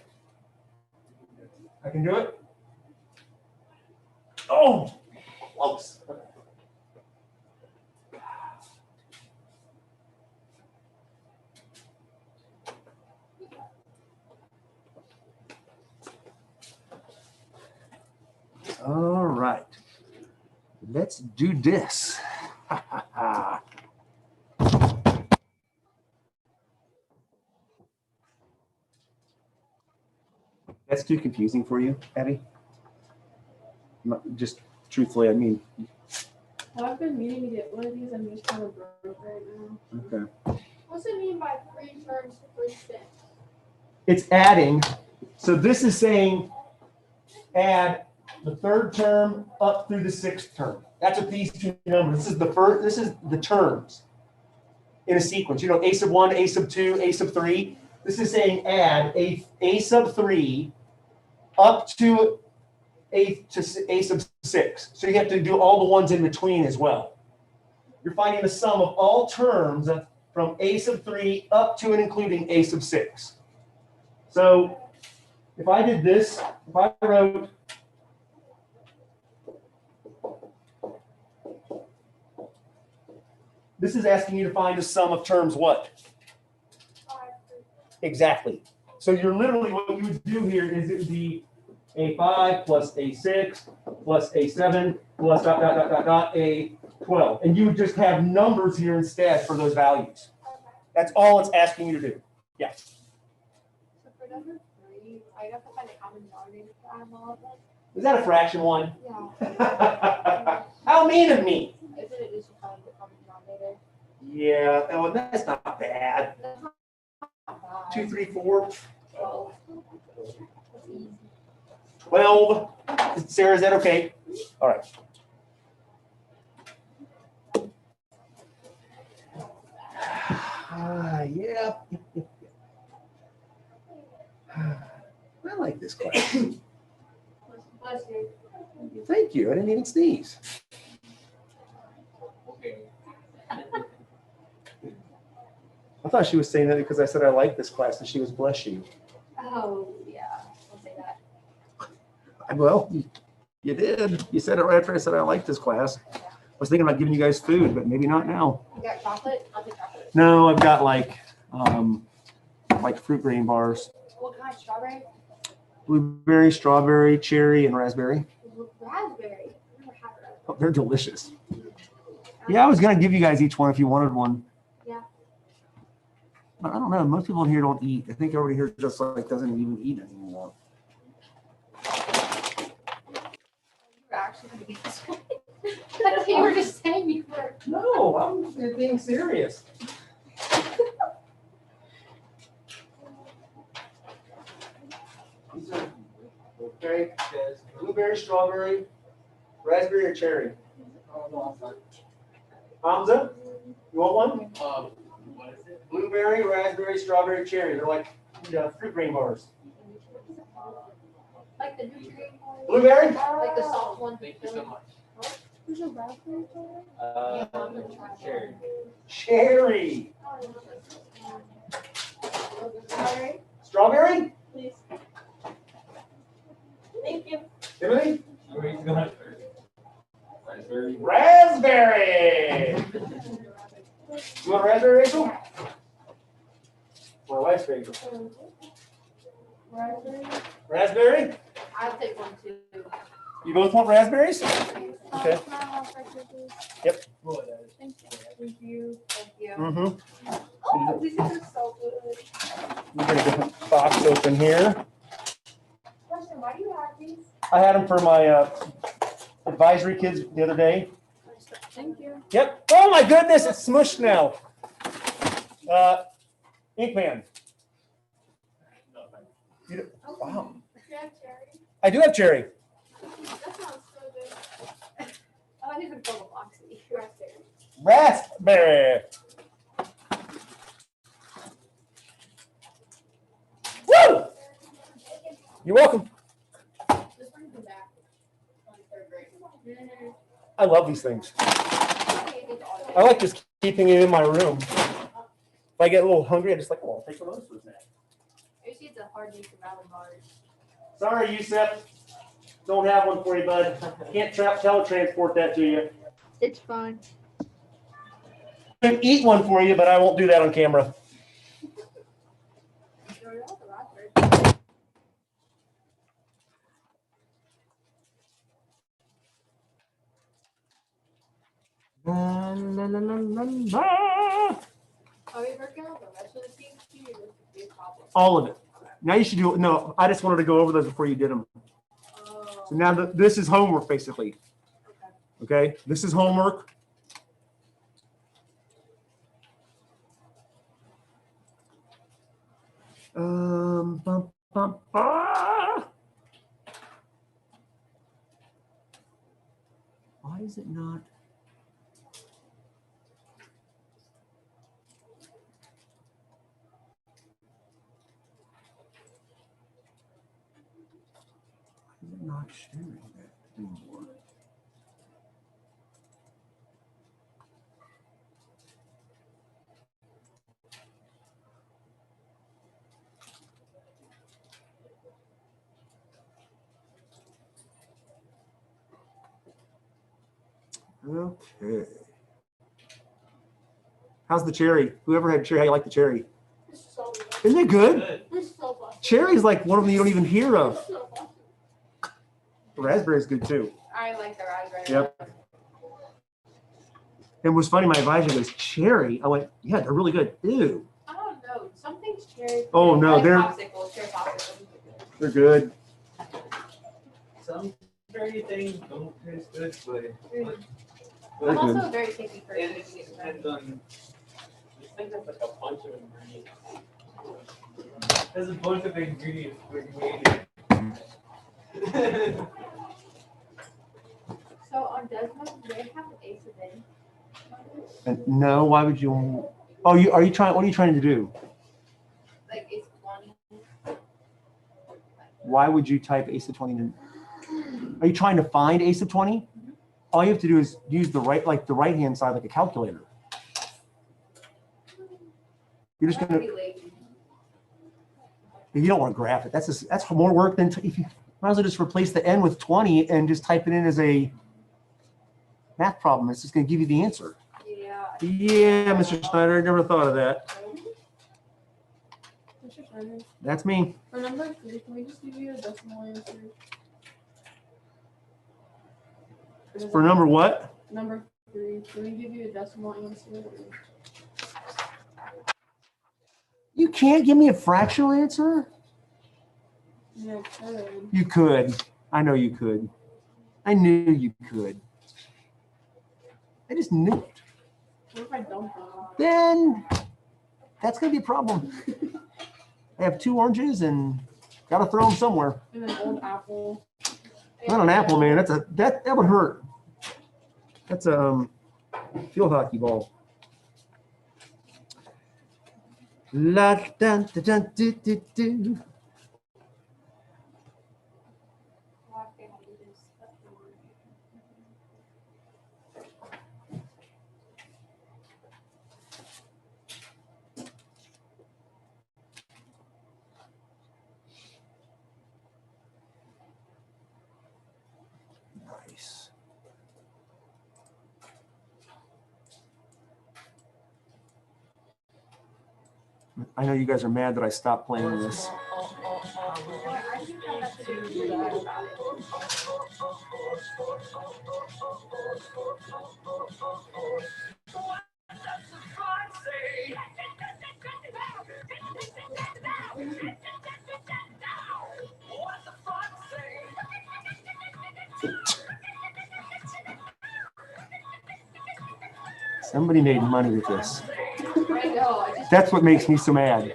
I can do it? Oh, close. All right. Let's do this. That's too confusing for you, Abby? Just truthfully, I mean. Well, I've been meaning to get one of these. I'm just kind of broke right now. Okay. What's it mean by 3 terms, 3 steps? It's adding. So this is saying add the third term up through the sixth term. That's what these two numbers. This is the first. This is the terms in a sequence. You know, a sub 1, a sub 2, a sub 3. This is saying add a sub 3 up to a sub 6. So you have to do all the ones in between as well. You're finding the sum of all terms from a sub 3 up to and including a sub 6. So if I did this, if I wrote this is asking you to find the sum of terms what? 5. Exactly. So you're literally, what you would do here is it would be A5 plus A6 plus A7 plus ... A12. And you would just have numbers here instead for those values. That's all it's asking you to do. Yes. So for number 3, I have to find a common denominator for all of them. Is that a fraction one? Yeah. How mean of me. Isn't it just to find the common denominator? Yeah, well, that's not bad. That's not 12. Sarah, is that okay? All right. Yeah. I like this class. Bless you. Thank you. I didn't even sneeze. Okay. I thought she was saying that because I said I like this class and she was bless you. Oh, yeah. I'll say that. Well, you did. You said it right after I said I like this class. I was thinking about giving you guys food, but maybe not now. You got chocolate? I'll take chocolate. No, I've got like fruit grain bars. What kind? Strawberry? Blueberry, strawberry, cherry, and raspberry. Raspberry. I've never had raspberry. Oh, they're delicious. Yeah, I was gonna give you guys each one if you wanted one. Yeah. But I don't know. Most people in here don't eat. I think everybody here just like doesn't even eat anymore. You were actually going to be this way. I thought you were just saying you were. No, I'm being serious. These are okay. Blueberry, strawberry, raspberry, or cherry. Hamza, you want one? What is it? Blueberry, raspberry, strawberry, cherry. They're like fruit grain bars. Like the nutrient one? Blueberry? Like the soft one? Thank you so much. There's a raspberry jar? Cherry. Cherry. Strawberry? Strawberry? Please. Thank you. Timothy? Where's going first? Raspberry. Raspberry. You want raspberry, Rachel? My wife's favorite. Raspberry? Raspberry? I'll take one too. You both want raspberries? Okay. Yep. Thank you. Thank you. Mm-hmm. Oh, these are so good. We're gonna get the box open here. Question, why do you have these? I had them for my advisory kids the other day. Thank you. Yep. Oh my goodness, it's smushed now. Inkman. Wow. Do you have cherry? I do have cherry. That sounds so good. Oh, I need to fill the box. Raspberry. Raspberry. Woo! You're welcome. This brings me back. Like third grade. I love these things. I like just keeping it in my room. If I get a little hungry, I just like, oh, I'll take one of those for a snack. I see it's a hard day for Valley bars. Sorry, Yusef. Don't have one for you, bud. Can't teletransport that to you. It's fine. I can eat one for you, but I won't do that on camera. La, la, la, la, la, la. Are we working on the rest of the team? All of it. Now you should do it. No, I just wanted to go over those before you did them. Oh, So now this is homework, basically. Okay, this is homework. Bum, bum, ah. Why is it not? Why is it not sharing that anymore? Okay. How's the cherry? Whoever had cherry, how you like the cherry? this is so good. Isn't it good? Good. This is so fun. Cherry's like one of them you don't even hear This of. is so fun. The raspberry's good too. I like the raspberry. Yep. And what's funny, my advisor goes, cherry? I went, yeah, they're really good. Ew. I don't know. Some things cherry. Oh, no, like they're- popsicles. Cherry popsicles. They're good. Some cherry things don't taste good, but They're I'm good. also a very picky person. it depends on. This thing has like a bunch of ingredients. There's a bunch of ingredients for creating. So on Desmond, they have an ace of N. And no, why would you? Oh, are you trying? What are you trying to do? Like ace of 20. Why would you type ace of 20? Are you trying to find ace of 20? All you have to do is use the right hand side like a calculator. You're just gonna. Be lazy. You don't want to graph it. That's more work than if you might as well just replace the n with 20 and just type it in as a math problem. It's just going to give you the answer. Yeah. Yeah, Mr. Snyder, I never thought of that. Mr. Snyder, That's me. for number 3, can we just give you a decimal answer? For number what? Number 3, can we give you a decimal answer? You can't give me a fractional answer? Yeah, good. You could. I know you could. I knew you could. I just knew it. What if I don't know? Then that's going to be a problem. I have 2 oranges and got to throw them somewhere. And an old apple. Not an apple, man. That would hurt. That's a field hockey ball. La dun dun dun do do do. Nice. I know you guys are mad that I stopped playing this. I think that has to do with really good about it. Somebody made money with this. I know. I just That's what makes me so mad.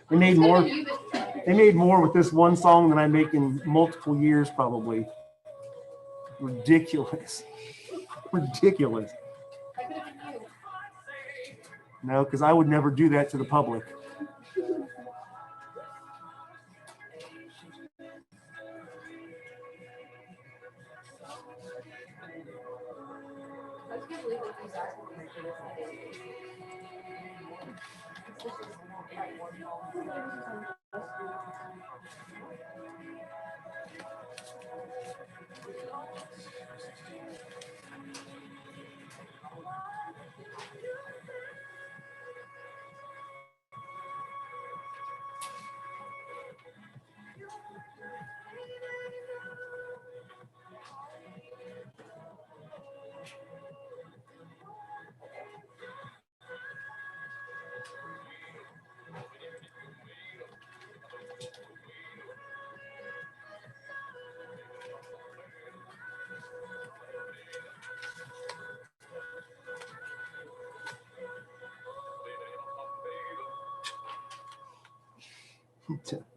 They made more. you this They made more with this one song than I make in multiple years, probably. Ridiculous. Ridiculous. I could have been you. No, because I would never do that to the public. I just can't believe that these are some of these things that they do. This is quite wonderful.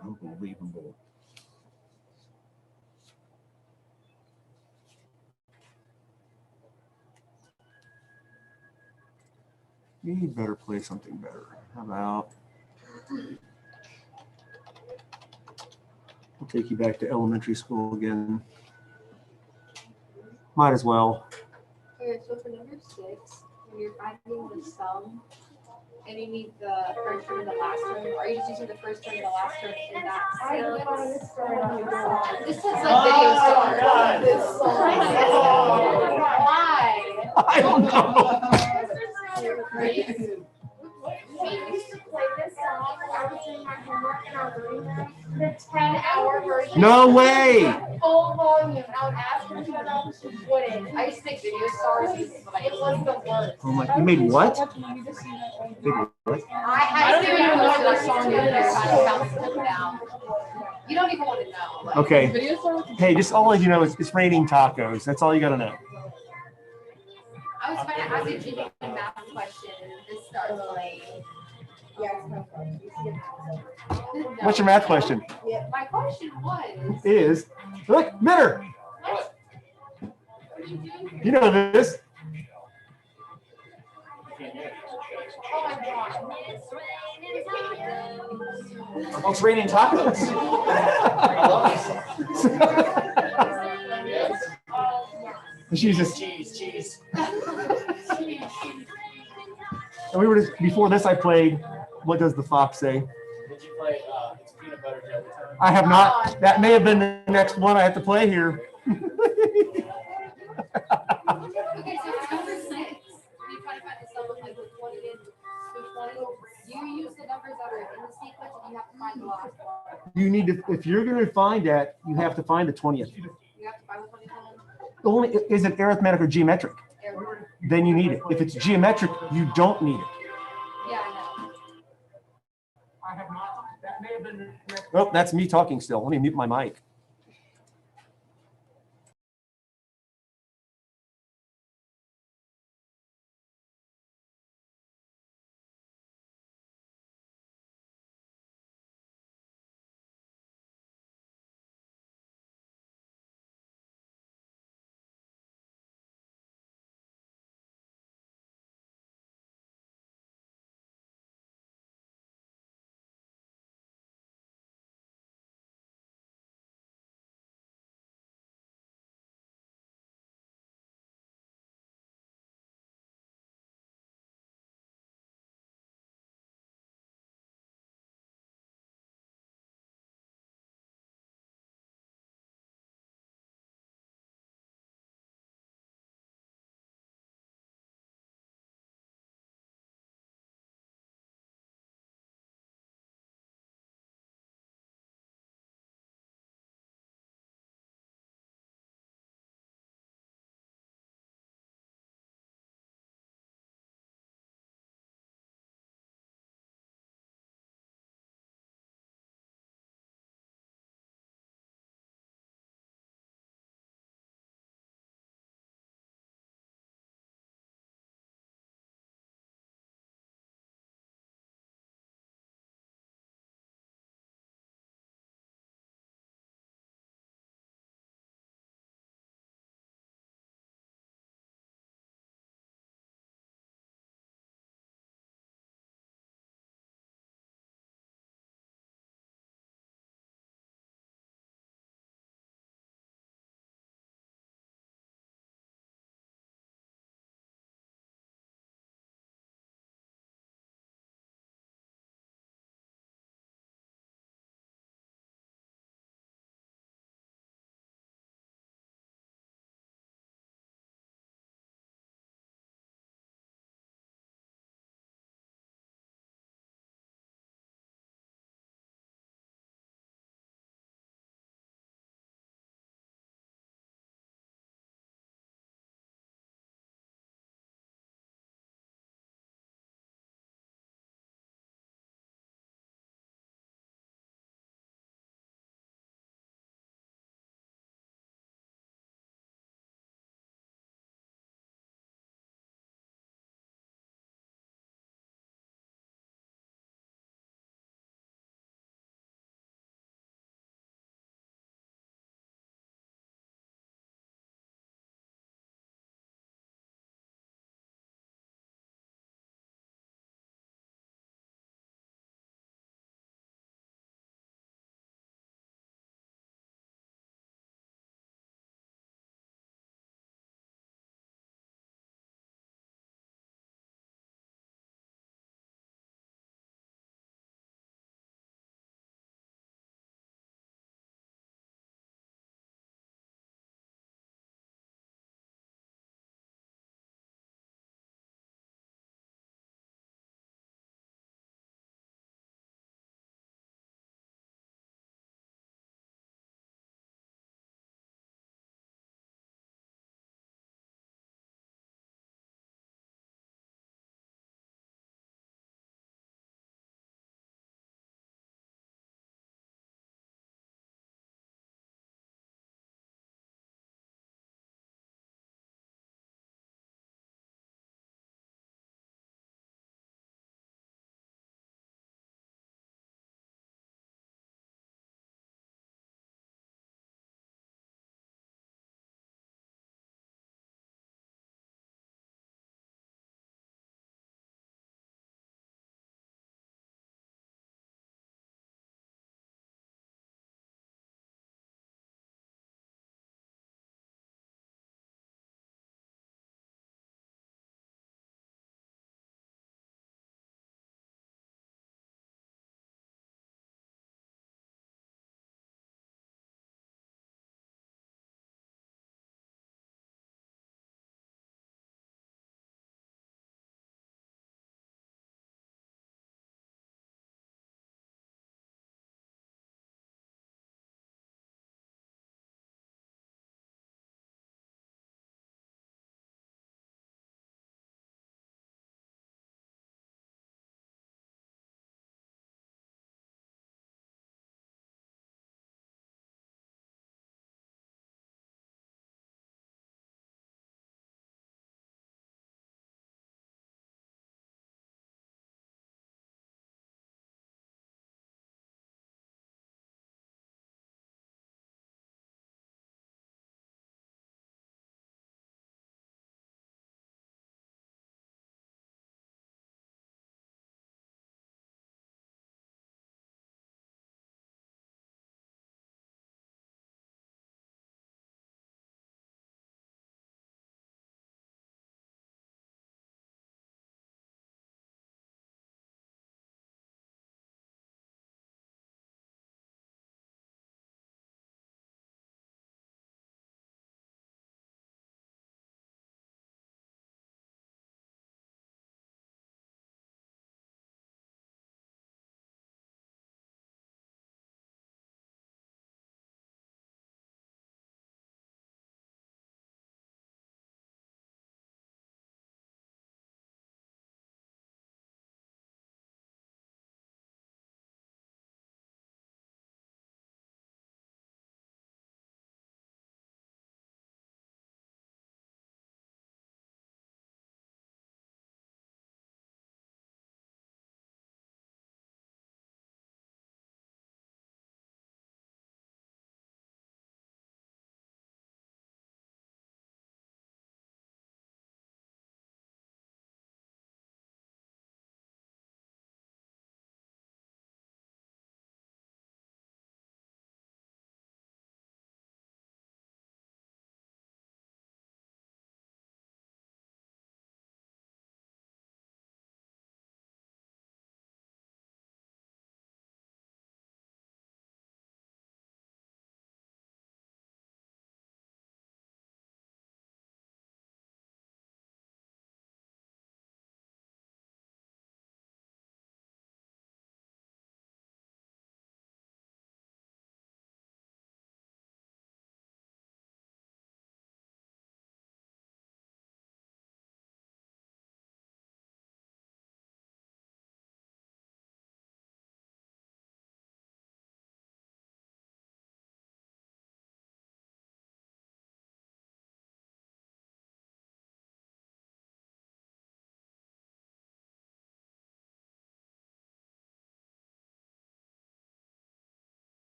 Unbelievable. You better play something better. How about we'll take you back to elementary school again. Might as well. Okay, so for number 6, when you're finding the sum, and you need the first term and the last term, or are you just using the first term and the last term in that sequence? This is like video song. This song. Why? I don't know. We used to play this song when I was doing my homework in our living room, the 10-hour version. No way. Full volume. And I would ask her to shut up, she wouldn't. I used to make video stars, but It was the worst. Oh my, you made what? Big what? I had to know what song you're trying to bounce them down. You don't even want to know. Like, Okay. Video song? Hey, just all you know is it's raining tacos. That's all you gotta know. I was trying to ask a Jimmy a math question, and this starts playing. What's your math question? My question was. Is, look, Mitter, What? What are you doing? you know this. Oh my god. Oh, it's raining tacos. She's just cheese. And we were just, before this I played, what does the fox say? Did you play, it's peanut butter jelly time? I have not, that may have been the next one I have to play here. Okay, so for number 6, when you try to find the sum of like the 20 and the 20, do you use the numbers that are in the sequence, or do you have to find the last one? You need to, if you're gonna find that, you have to find the 20th. You have to find the 20th one? Only, is it arithmetic or geometric? Then you need it. If it's geometric, you don't need it. Yeah, I know. I have not, that may have been the next. Oh, that's me talking still. Let me mute my mic.